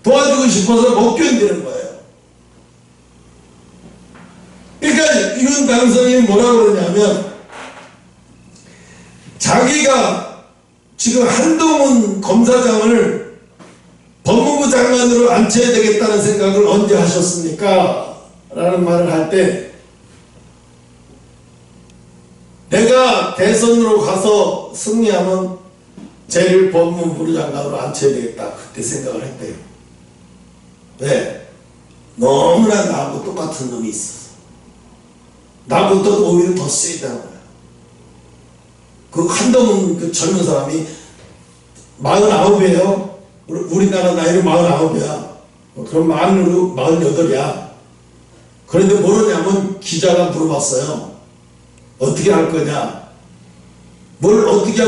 A: 도와주고 싶어서 못 견디는 거예요. 그러니까 윤 당선인이 뭐라고 그러냐면, 자기가 지금 한동훈 검사장을 법무부 장관으로 앉혀야 되겠다는 생각을 언제 하셨습니까? 라는 말을 할 때, 내가 대선으로 가서 승리하면 쟤를 법무부 장관으로 앉혀야 되겠다, 그때 생각을 했대요. 왜? 너무나 나하고 똑같은 놈이 있어서. 나보다 오히려 더 세다는 거야. 그 한동훈 그 젊은 사람이 49이에요. 우리나라 나이로 49이야. 그럼 만으로 48이야. 그런데 모르냐면 기자가 물어봤어요. 어떻게 할 거냐? 뭘 어떻게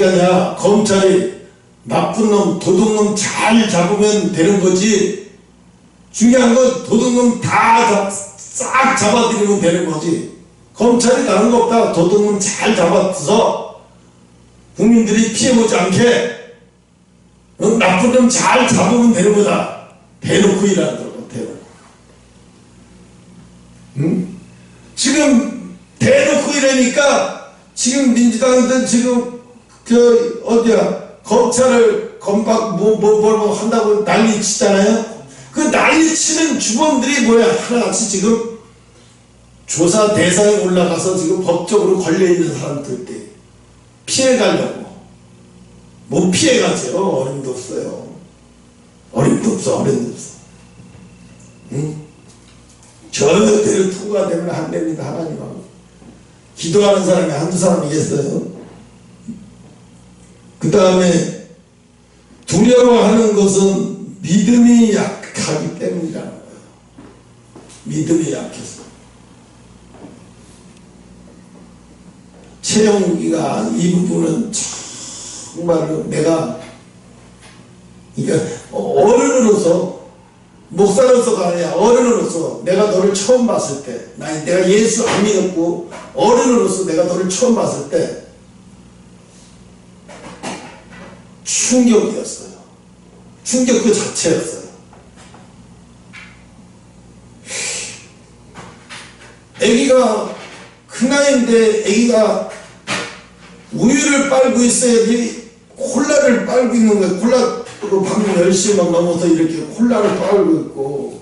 A: 하냐? 검찰이 나쁜 놈, 도둑놈 잘 잡으면 되는 거지. 중요한 건 도둑놈 싹 잡아들이면 되는 거지. 검찰이 다른 거 없다. 도둑놈 잘 잡아서 국민들이 피해보지 않게 나쁜 놈 잘 잡으면 되는 거다. 대놓고 일하는 거라고. 대놓고. 응? 지금 대놓고 이러니까 지금 민주당들 지금 검찰을 뭐 한다고 난리 치잖아요. 그 난리 치는 주범들이 뭐야? 하나같이 지금 조사 대상에 올라가서 지금 법적으로 걸려있는 사람들한테 피해가려고. 못 피해가죠. 어림도 없어요. 어림도 없어. 응? 절대로 투구가 되면 안 됩니다. 하나님하고. 기도하는 사람이 한두 사람이겠어요? 그 다음에 두려워하는 것은 믿음이 약하기 때문이라는 거예요. 믿음이 약해서. 최영욱이가 이 부분은 정말로 내가 어른으로서, 목사로서가 아니라 어른으로서 내가 너를 처음 봤을 때, 내가 예수 안 믿었고 어른으로서 내가 너를 처음 봤을 때 충격이었어요. 충격 그 자체였어요. 애기가 그 나이인데 애기가 우유를 빨고 있어야지 콜라를 빨고 있는 거예요. 콜라 방금 10시만 넘어서 이렇게 콜라를 빨고 있고,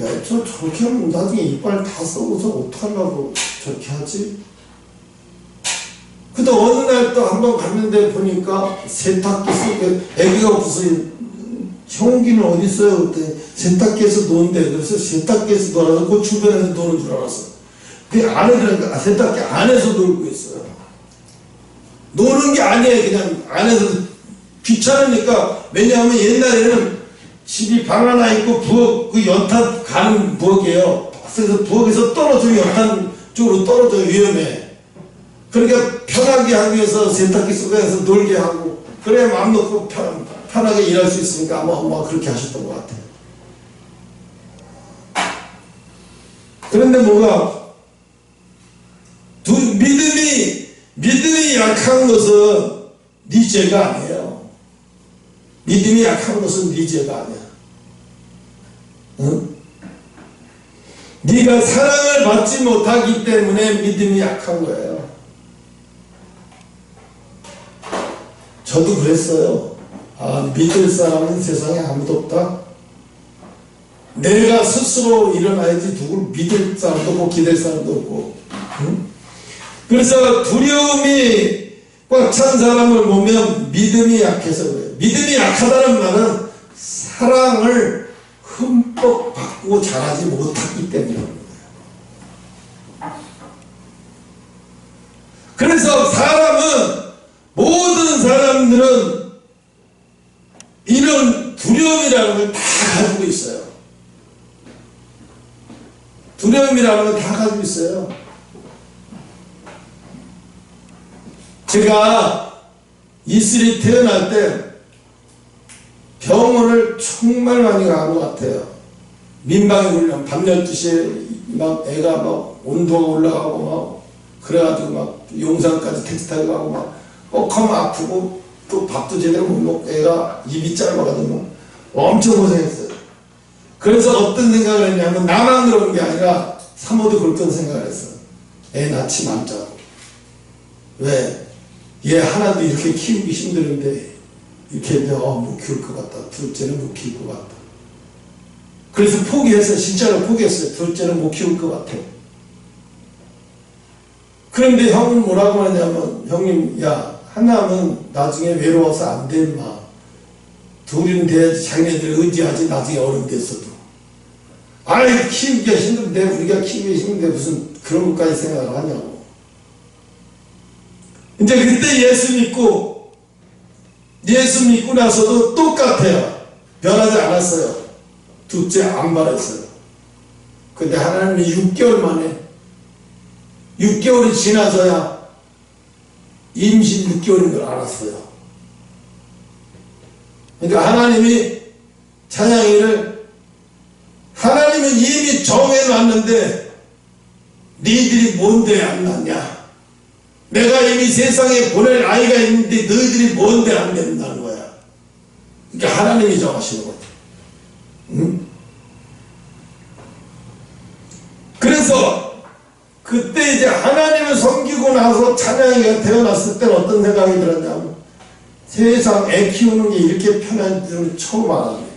A: 야, 저렇게 하면 나중에 이빨 다 썩어서 어떡하려고 저렇게 하지? 근데 어느 날 또 한 번 갔는데 보니까 세탁기 속에 애기가 무슨 형기는 어디 있어요? 그때 세탁기에서 노는데, 그래서 세탁기에서 놀아서 그 주변에서 노는 줄 알았어. 그 안에 들어가니까 세탁기 안에서 놀고 있어요. 노는 게 아니에요. 그냥 안에서 귀찮으니까. 왜냐하면 옛날에는 집이 방 하나 있고 부엌, 그 연탄 가는 부엌이에요. 그래서 부엌에서 떨어지면 연탄 쪽으로 떨어져 위험해. 그러니까 편하게 하기 위해서 세탁기 속에서 놀게 하고, 그래야 마음 놓고 편하게 일할 수 있으니까 아마 엄마가 그렇게 하셨던 것 같아요. 그런데 뭐가 믿음이 약한 것은 네 죄가 아니에요. 믿음이 약한 것은 네 죄가 아니야. 응? 네가 사랑을 받지 못하기 때문에 믿음이 약한 거예요. 저도 그랬어요. 아, 믿을 사람은 세상에 아무도 없다. 내가 스스로 일어나야지 누굴 믿을 사람도 없고 기댈 사람도 없고. 응? 그래서 두려움이 꽉 찬 사람을 보면 믿음이 약해서 그래요. 믿음이 약하다는 말은 사랑을 흠뻑 받고 자라지 못하기 때문입니다. 그래서 모든 사람들은 이런 두려움이라는 걸 다 가지고 있어요. 두려움이라는 걸 다 가지고 있어요. 제가 이슬이 태어날 때 병원을 정말 많이 간 것 같아요. 민방위 훈련 밤 12시에 막 애가 막 온도가 올라가고 막 그래가지고 막 용산까지 택시 타고 가고 막 뻑하면 아프고 또 밥도 제대로 못 먹고 애가 입이 짧아가지고 엄청 고생했어요. 그래서 어떤 생각을 했냐면 나만 그런 게 아니라 사모도 그런 생각을 했어요. 애 낳지 말자고. 왜? 얘 하나도 이렇게 키우기 힘드는데 이렇게 했는데 못 키울 것 같다. 둘째는 못 키울 것 같다. 그래서 포기했어요. 진짜로 포기했어요. 둘째는 못 키울 것 같아. 그런데 형은 뭐라고 하냐면 형님 야 하나는 나중에 외로워서 안 돼 인마. 둘은 돼야지 자기네들 의지하지 나중에 어른 됐어도. 아이 키우기가 힘든데 우리가 키우기 힘든데 무슨 그런 것까지 생각을 하냐고. 이제 그때 예수 믿고 나서도 똑같아요. 변하지 않았어요. 둘째 안 말했어요. 근데 하나님이 6개월 만에 6개월이 지나서야 임신 6개월인 걸 알았어요. 그러니까 하나님이 찬양이를 하나님은 이미 정해놨는데 니들이 뭔데 안 낳냐. 내가 이미 세상에 보낼 아이가 있는데 너희들이 뭔데 안 된다는 거야. 그러니까 하나님이 정하시는 거죠. 응? 그래서 그때 이제 하나님을 섬기고 나서 찬양이가 태어났을 때는 어떤 생각이 들었냐면 세상 애 키우는 게 이렇게 편한 줄은 처음 알았네.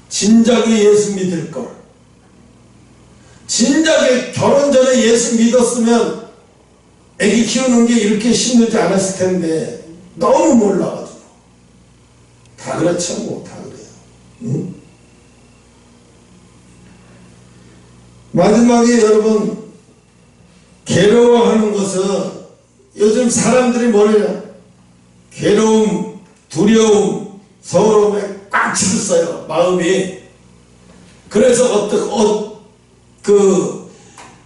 A: 진작에 예수 믿을걸. 진작에 결혼 전에 예수 믿었으면 애기 키우는 게 이렇게 힘들지 않았을 텐데 너무 몰라가지고. 다 그렇죠 뭐 다 그래요. 응? 마지막에 여러분 괴로워하는 것은 요즘 사람들이 뭐래요? 괴로움, 두려움, 서러움에 꽉 찼어요 마음이. 그래서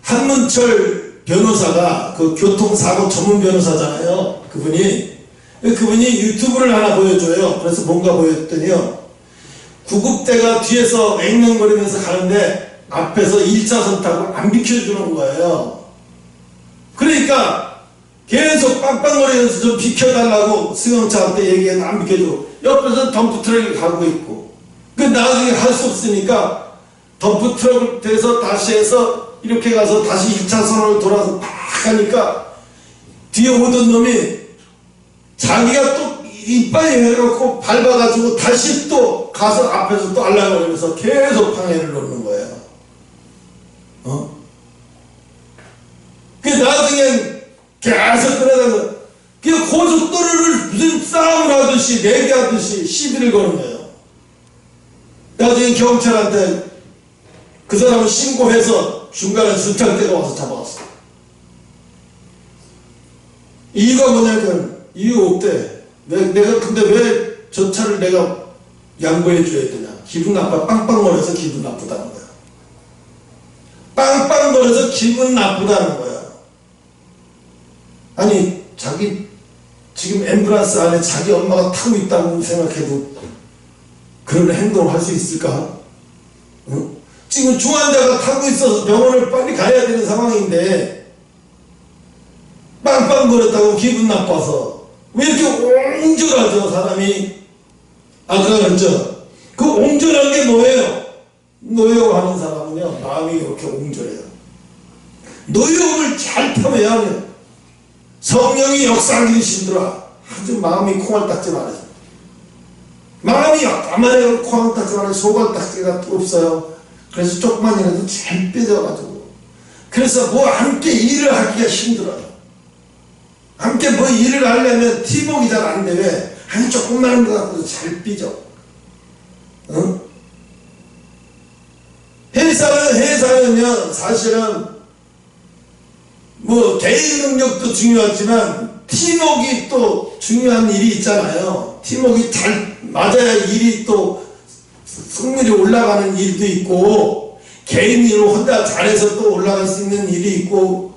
A: 한문철 변호사가 그 교통사고 전문 변호사잖아요. 그분이 유튜브를 하나 보여줘요. 그래서 뭔가 보였더니요, 구급대가 뒤에서 앵앵거리면서 가는데 앞에서 1차선 타고 안 비켜주는 거예요. 그러니까 계속 빵빵거리면서 좀 비켜달라고 승용차한테 얘기해도 안 비켜주고 옆에서 덤프트럭이 가고 있고, 그 나중에 할 수 없으니까 덤프트럭을 대서 다시 해서 이렇게 가서 다시 1차선으로 돌아서 팍 가니까 뒤에 오던 놈이 자기가 또 이빨이 해갖고 밟아가지고 다시 또 가서 앞에서 또 알랑거리면서 계속 방해를 놓는 거예요. 그 나중엔 계속 그러다가 그 고속도로를 무슨 싸움을 하듯이 내기하듯이 시비를 거는 거예요. 나중에 경찰한테 그 사람을 신고해서 중간에 순찰대가 와서 잡아왔어. 이유가 뭐냐면 이유 없대. 내가 근데 왜 저 차를 내가 양보해 줘야 되냐. 기분 나빠. 빵빵거려서 기분 나쁘다는 거야. 빵빵거려서 기분 나쁘다는 거야. 아니 자기 지금 앰뷸런스 안에 자기 엄마가 타고 있다고 생각해도 그런 행동을 할 수 있을까? 응? 지금 중환자가 타고 있어서 병원을 빨리 가야 되는 상황인데 빵빵거렸다고 기분 나빠서 왜 이렇게 옹졸하죠 사람이? 아까 그랬죠? 그 옹졸한 게 뭐예요? 노여워하는 사람은요 마음이 이렇게 옹졸해요. 노여움을 잘 타매야 하면 성령이 역사하기 힘들어. 아주 마음이 콩알딱지 말아요. 마음이 까만해 콩알딱지 말아요. 소갈딱지가 없어요. 그래서 조금만이라도 잘 빼져가지고 그래서 뭐 함께 일을 하기가 힘들어요. 함께 뭐 일을 하려면 팀워크가 잘 안 돼. 왜? 아니 조금만 거 갖고도 잘 삐져. 응? 회사는요 사실은 뭐 개인 능력도 중요하지만 팀워크가 또 중요한 일이 있잖아요. 팀워크가 잘 맞아야 일이 또 승률이 올라가는 일도 있고 개인으로 혼자 잘해서 또 올라갈 수 있는 일이 있고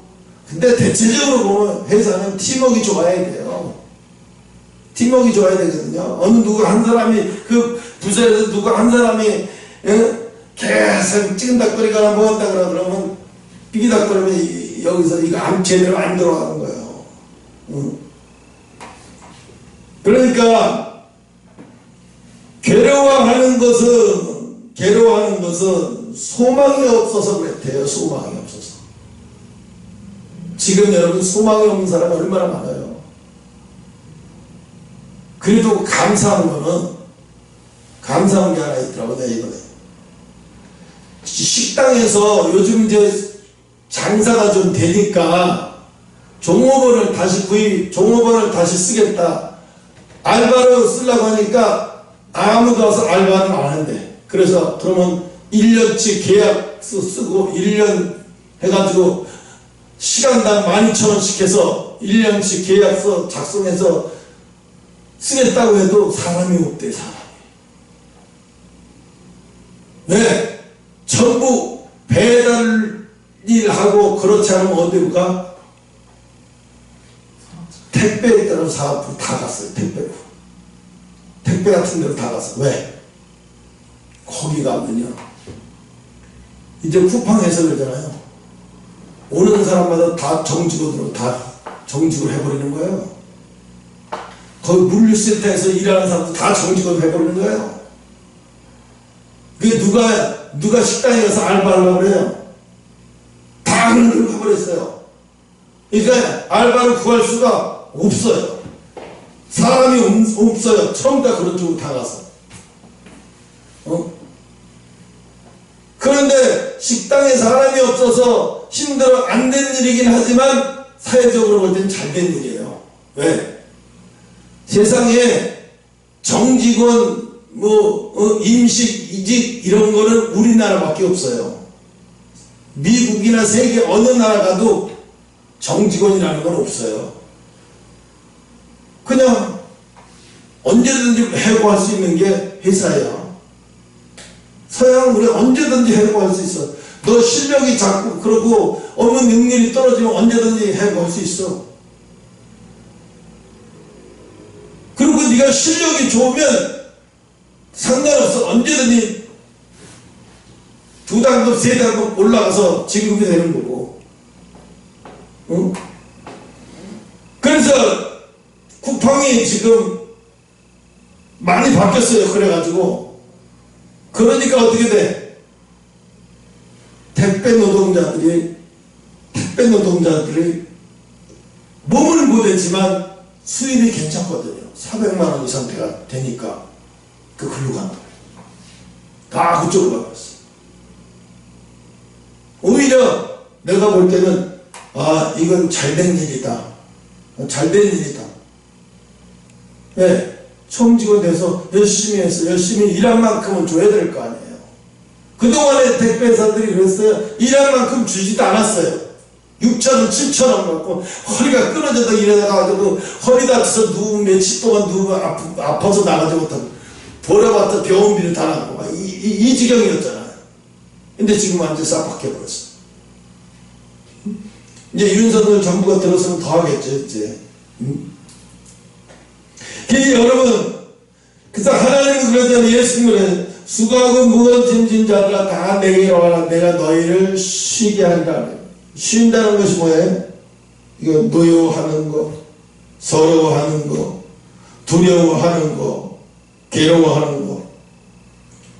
A: 근데 대체적으로 보면 회사는 팀워크가 좋아야 돼요. 팀워크가 좋아야 되거든요. 어느 누구 한 사람이 그 부서에서 누구 한 사람이 계속 찌근닥거리거나 뭐한다 그러면 삐기닥거리면 여기서 이거 제대로 안 들어가는 거예요. 그러니까 괴로워하는 것은 소망이 없어서 그랬대요. 소망이 없어서. 지금 여러분 소망이 없는 사람이 얼마나 많아요. 그래도 감사한 게 하나 있더라고. 내가 이번에 식당에서 요즘 이제 장사가 좀 되니까 종업원을 다시 쓰겠다. 알바로 쓰려고 하니까 아무도 와서 알바는 안 한대. 그래서 그러면 1년치 계약서 쓰고 1년 해가지고 시간당 12,000원씩 해서 1년치 계약서 작성해서 쓰겠다고 해도 사람이 없대. 사람이. 왜? 전부 배달 일하고 그렇지 않으면 어디로 가? 택배에 따른 사업으로 다 갔어요. 택배 같은 데로 다 갔어. 왜? 거기 가면요 이제 쿠팡에서 그러잖아요. 오는 사람마다 다 정직원으로 다 정직을 해버리는 거예요. 거기 물류센터에서 일하는 사람도 다 정직원 해버리는 거예요. 그게 누가 식당에 가서 알바하려고 그래요? 다 그런 걸 해버렸어요. 그러니까 알바를 구할 수가 없어요. 사람이 없어요. 처음 다 그런 쪽으로 다 가서. 그런데 식당에 사람이 없어서 힘들어 안 된 일이긴 하지만 사회적으로 볼 땐 잘 된 일이에요. 왜? 세상에 정직원 임식, 이직 이런 거는 우리나라밖에 없어요. 미국이나 세계 어느 나라 가도 정직원이라는 건 없어요. 그냥 언제든지 해고할 수 있는 게 회사예요. 서양은 우리 언제든지 해고할 수 있어. 너 실력이 작고 그러고 어느 능력이 떨어지면 언제든지 해고할 수 있어. 그리고 네가 실력이 좋으면 상관없어. 언제든지 2단급 3단급 올라가서 진급이 되는 거고. 그래서 쿠팡이 지금 많이 바뀌었어요. 그래가지고 그러니까 어떻게 돼? 택배 노동자들이 몸은 못했지만 수입이 괜찮거든요. 400만원 이상 되니까 그 글로 간다. 다 그쪽으로 가봤어. 오히려 내가 볼 때는 이건 잘된 일이다. 잘된 일이다. 네. 총직원 돼서 열심히 해서 열심히 일한 만큼은 줘야 될 거 아니에요. 그동안에 택배사들이 그랬어요. 일한 만큼 주지도 않았어요. 6,000원, 7,000원 갖고 허리가 끊어져서 일하다가 허리 다쳐서 며칠 동안 아파서 나가지 못하고 버려봤자 병원비를 다 나가고 이 지경이었잖아요. 근데 지금 완전 싹 바뀌어버렸어. 이제 윤석열 정부가 들어서면 더 하겠죠. 이제. 여러분, 그래서 하나님은 그러잖아요. 예수님은 수고하고 무거운 짐진 자들아 다 내게로 와라. 내가 너희를 쉬게 하리라. 쉰다는 것이 뭐예요? 이거 노여워하는 거, 서러워하는 거, 두려워하는 거, 괴로워하는 거.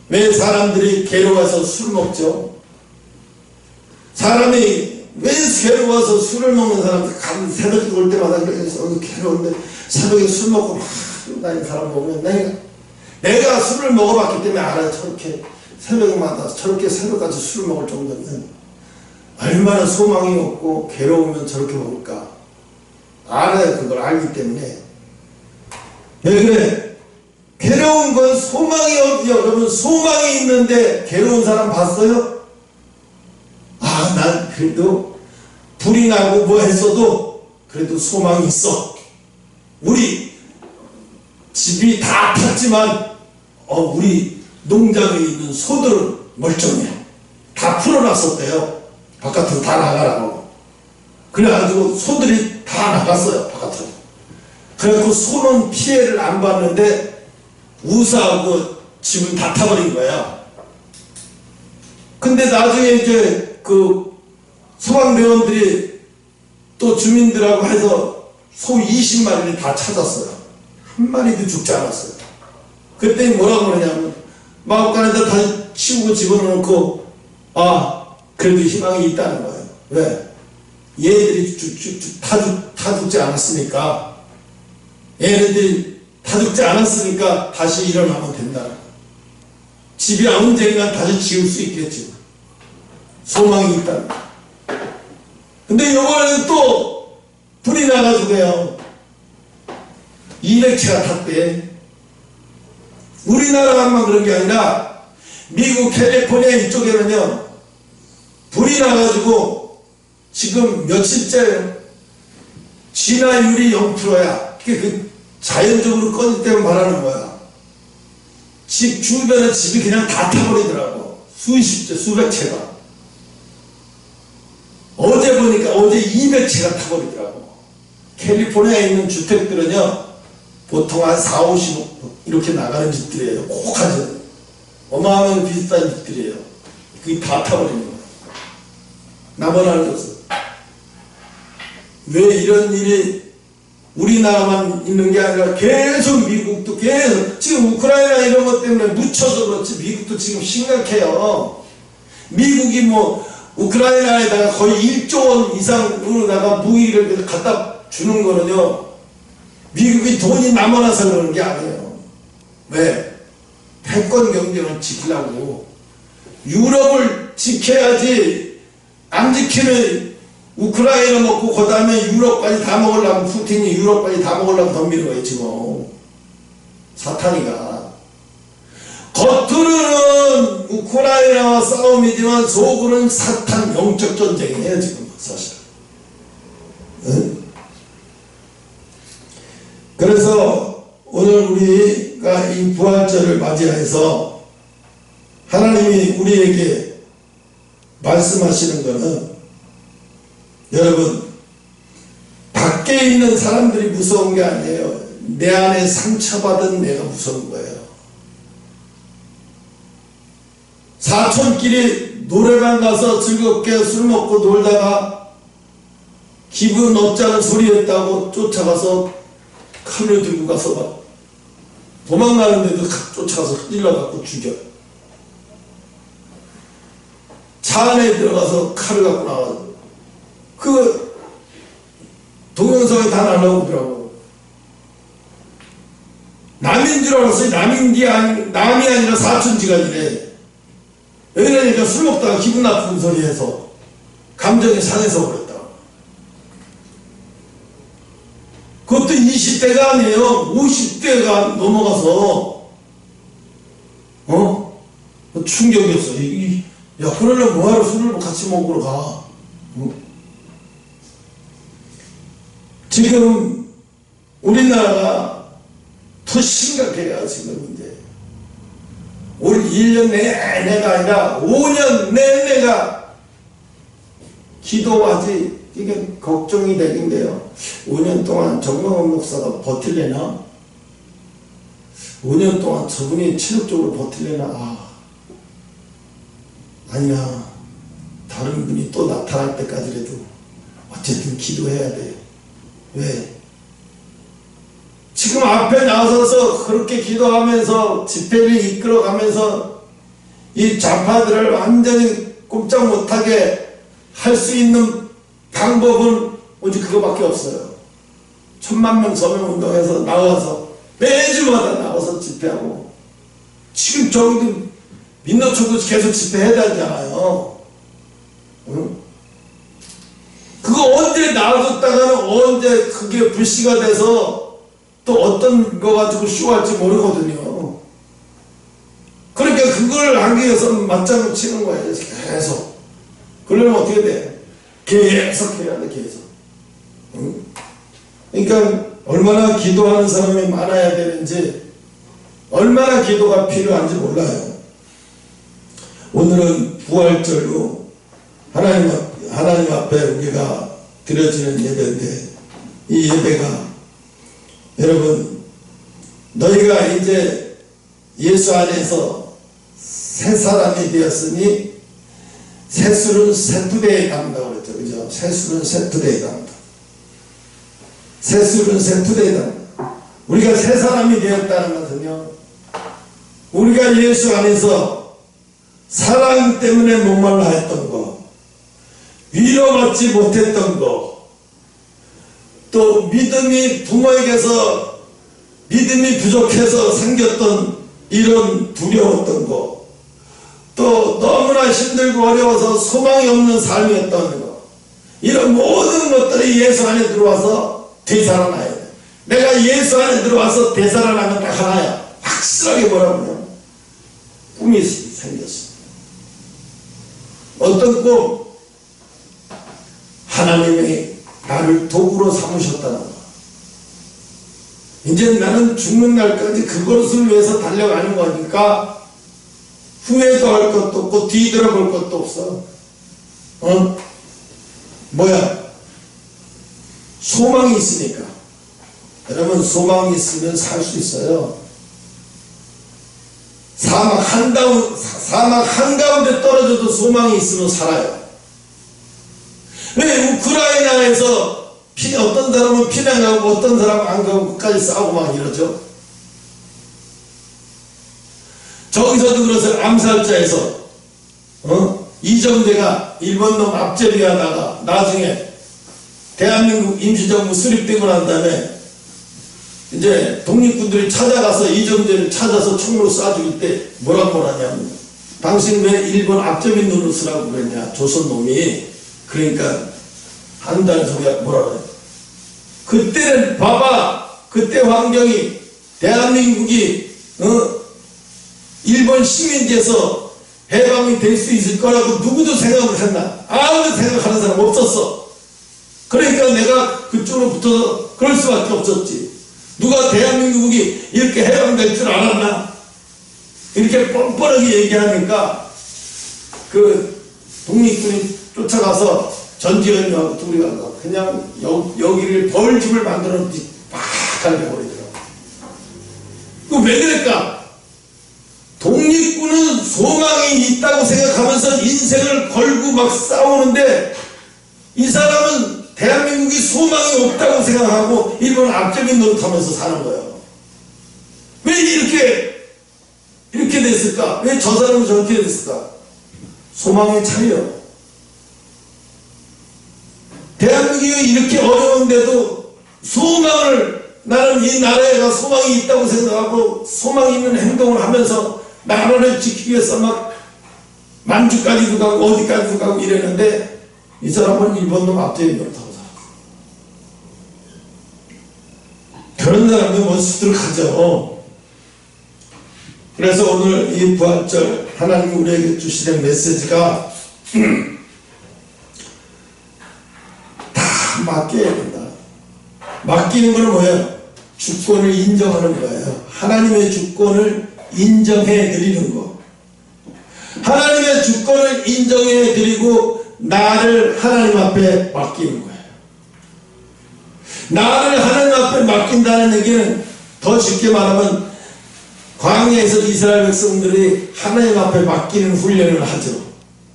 A: 왜 사람들이 괴로워서 술 먹죠? 사람이 왜 괴로워서 술을 먹는 사람들 새벽에 올 때마다 그래서 괴로운데 새벽에 술 먹고 막 다니는 사람 보면 내가 술을 먹어봤기 때문에 알아요. 저렇게 새벽마다 저렇게 새벽까지 술을 먹을 정도면 얼마나 소망이 없고 괴로우면 저렇게 먹을까 알아요. 그걸 알기 때문에. 왜 그래? 괴로운 건 소망이 없죠. 여러분 소망이 있는데 괴로운 사람 봤어요? 난 그래도 불이 나고 뭐 했어도 그래도 소망이 있어. 우리 집이 다 탔지만 우리 농장에 있는 소들은 멀쩡해. 다 풀어놨었대요. 바깥으로 다 나가라고. 그래가지고 소들이 다 나갔어요, 바깥으로. 그래갖고 소는 피해를 안 봤는데 우사하고 집을 다 타버린 거야. 근데 나중에 이제 그 소방대원들이 또 주민들하고 해서 소 20마리를 다 찾았어요. 한 마리도 죽지 않았어요. 그랬더니 뭐라고 그러냐면 마구간에다 다시 치우고 집어넣고, 아, 그래도 희망이 있다는 거예요. 왜? 얘들이 다 죽지 않았으니까, 얘네들이 다 죽지 않았으니까 다시 일어나면 된다는 거예요. 집이 언젠가 다시 지을 수 있겠지. 소망이 있다는 거예요. 근데 이번에는 또 불이 나가지고요, 200채가 탔대. 우리나라만 그런 게 아니라 미국 캘리포니아 이쪽에는요, 불이 나가지고 지금 며칠째 진화율이 0%야. 그 자연적으로 꺼질 때만 말하는 거야. 집 주변에 집이 그냥 다 타버리더라고. 수십 채, 수백 채가. 어제 보니까 어제 200채가 타버리더라고. 캘리포니아에 있는 주택들은요, 보통 한 4, 50억 이렇게 나가는 집들이에요. 꼭하죠. 어마어마하게 비싼 집들이에요. 그게 다 타버리는 거예요. 나만 알고 없어. 왜 이런 일이 우리나라만 있는 게 아니라 계속 미국도 계속, 지금 우크라이나 이런 것 때문에 묻혀서 그렇지 미국도 지금 심각해요. 미국이 뭐 우크라이나에다가 거의 1조 원 이상으로다가 무기를 갖다 주는 거는요, 미국이 돈이 남아나서 그러는 게 아니에요. 왜? 패권 경쟁을 지키려고. 유럽을 지켜야지. 안 지키면 우크라이나 먹고 그 다음에 유럽까지 다 먹으려고, 푸틴이 유럽까지 다 먹으려고 덤비는 거예요 지금. 사탄이가. 겉으로는 우크라이나와 싸움이지만 속으로는 사탄 영적 전쟁이에요 지금 사실. 응? 그래서 오늘 우리가 이 부활절을 맞이해서 하나님이 우리에게 말씀하시는 것은, 여러분, 밖에 있는 사람들이 무서운 게 아니에요. 내 안에 상처받은 내가 무서운 거예요. 사촌끼리 노래방 가서 즐겁게 술 먹고 놀다가 기분 없자는 소리였다고 쫓아가서 칼을 들고 가서 막 도망가는데도 쫓아가서 찔러갖고 죽여. 차 안에 들어가서 칼을 갖고 나와서 그 동영상에 다 날라오더라고. 남인 줄 알았어요. 남이 아니라 사촌지간이래. 왜 그러니까 술 먹다가 기분 나쁜 소리 해서 감정이 상해서 그랬다. 그것도 20대가 아니에요. 50대가 넘어가서 충격이었어. 야, 그러려면 뭐하러 술을 같이 먹으러 가. 지금 우리나라가 더 심각해요. 지금 문제. 올 1년 내내가 아니라 5년 내내가 기도하지, 이게 걱정이 되긴데요. 5년 동안 정명원 목사가 버틸래나? 5년 동안 저분이 체력적으로 버틸래나? 아니야. 다른 분이 또 나타날 때까지라도 어쨌든 기도해야 돼. 왜? 지금 앞에 나서서 그렇게 기도하면서 집회를 이끌어가면서 이 좌파들을 완전히 꼼짝 못하게 할 수 있는 방법은 오직 그거밖에 없어요. 1000만 명 서명 운동에서 나와서 매주마다 나와서 집회하고, 지금 저기도 민노총도 계속 집회해야 되잖아요. 응? 그거 언제 놔뒀다가는 언제 그게 불씨가 돼서 또 어떤 거 가지고 쇼할지 모르거든요. 그러니까 그걸 하기 위해서 맞장구 치는 거예요. 계속. 그러면 어떻게 돼? 계속 해야 돼. 계속. 응? 그러니까 얼마나 기도하는 사람이 많아야 되는지, 얼마나 기도가 필요한지 몰라요. 오늘은 부활절로 하나님 앞에 우리가 드려지는 예배인데, 이 예배가 여러분, 너희가 이제 예수 안에서 새 사람이 되었으니 새술은 새투대에 담다 그랬죠. 그죠? 새술은 새투대에 담다. 새술은 새투대에 담다. 우리가 새 사람이 되었다는 것은요, 우리가 예수 안에서 사랑 때문에 목말라 했던 거, 위로받지 못했던 거, 또 믿음이 부모에게서 믿음이 부족해서 생겼던 이런 두려웠던 거, 또 너무나 힘들고 어려워서 소망이 없는 삶이었던 거, 이런 모든 것들이 예수 안에 들어와서 되살아나야 돼. 내가 예수 안에 들어와서 되살아나면 딱 하나야. 확실하게 뭐라고요? 꿈이 생겼어. 어떤 꿈? 하나님이 나를 도구로 삼으셨다는 거. 이제 나는 죽는 날까지 그것을 위해서 달려가는 거니까 후회도 할 것도 없고 뒤돌아볼 것도 없어. 뭐야? 소망이 있으니까. 여러분, 소망이 있으면 살 수 있어요. 사막 한가운데 떨어져도 소망이 있으면 살아요. 왜 우크라이나에서 어떤 사람은 피난가고 어떤 사람은 안 가고 끝까지 싸우고 막 이러죠. 저기서도 그래서 암살자에서 이정재가 일본 놈 앞제비하다가 나중에 대한민국 임시정부 수립되고 난 다음에 이제 독립군들이 찾아가서 이정재를 찾아서 총으로 쏴 죽일 때 뭐라고 하냐면, 당신 왜 일본 앞제비 눈을 쓰라고 그랬냐, 조선 놈이. 그러니까 한다는 소리가 뭐라 그래. 그때는 봐봐, 그때 환경이 대한민국이 일본 시민지에서 해방이 될 수 있을 거라고 누구도 생각을 했나? 아무도 생각하는 사람 없었어. 그러니까 내가 그쪽으로 붙어서 그럴 수밖에 없었지. 누가 대한민국이 이렇게 해방될 줄 알았나? 이렇게 뻔뻔하게 얘기하니까 그 독립군이 쫓아가서 전지현이하고 둘이 가서 그냥 여기를 벌집을 만들어 놓지 막 갈겨버리더라고. 그 왜 그럴까? 독립군은 소망이 있다고 생각하면서 인생을 걸고 막 싸우는데, 이 사람은 대한민국이 소망이 없다고 생각하고 일본 앞제비 노릇하면서 사는 거예요. 왜 이렇게 됐을까? 왜 저 사람은 저렇게 됐을까? 소망의 차이요. 대한민국이 이렇게 어려운데도 소망을, 나는 이 나라에가 소망이 있다고 생각하고 소망 있는 행동을 하면서 나라를 지키기 위해서 막 만주까지도 가고 어디까지도 가고 이랬는데, 이 사람은 일본 놈 앞제비 노릇하고 살았어. 그런 사람이 멋있도록 하죠. 그래서 오늘 이 부활절 하나님이 우리에게 주시는 메시지가 다 맡겨야 된다. 맡기는 건 뭐예요? 주권을 인정하는 거예요. 하나님의 주권을 인정해 드리는 거. 하나님의 주권을 인정해 드리고 나를 하나님 앞에 맡기는 거예요. 나를 하나님 앞에 맡긴다는 얘기는 더 쉽게 말하면 광야에서 이스라엘 백성들이 하나님 앞에 맡기는 훈련을 하죠.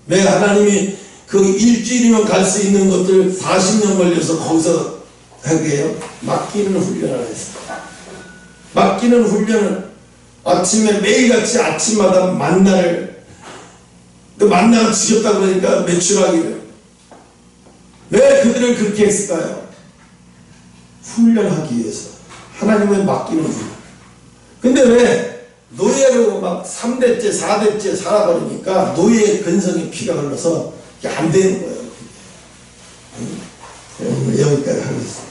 A: 왜? 하나님이 그 일주일이면 갈 수 있는 것들 40년 걸려서 거기서 하게 해요? 맡기는 훈련을 했어요. 맡기는 훈련을 아침에 매일같이 아침마다 만나를, 또 만나가 지겹다 그러니까 매출하기를. 왜 그들을 그렇게 했을까요? 훈련하기 위해서. 하나님을 맡기는 훈련. 근데 왜 노예로 막 3대째 4대째 살아버리니까 노예의 근성이 피가 흘러서 이게 안 되는 거예요. 여기까지 하겠습니다.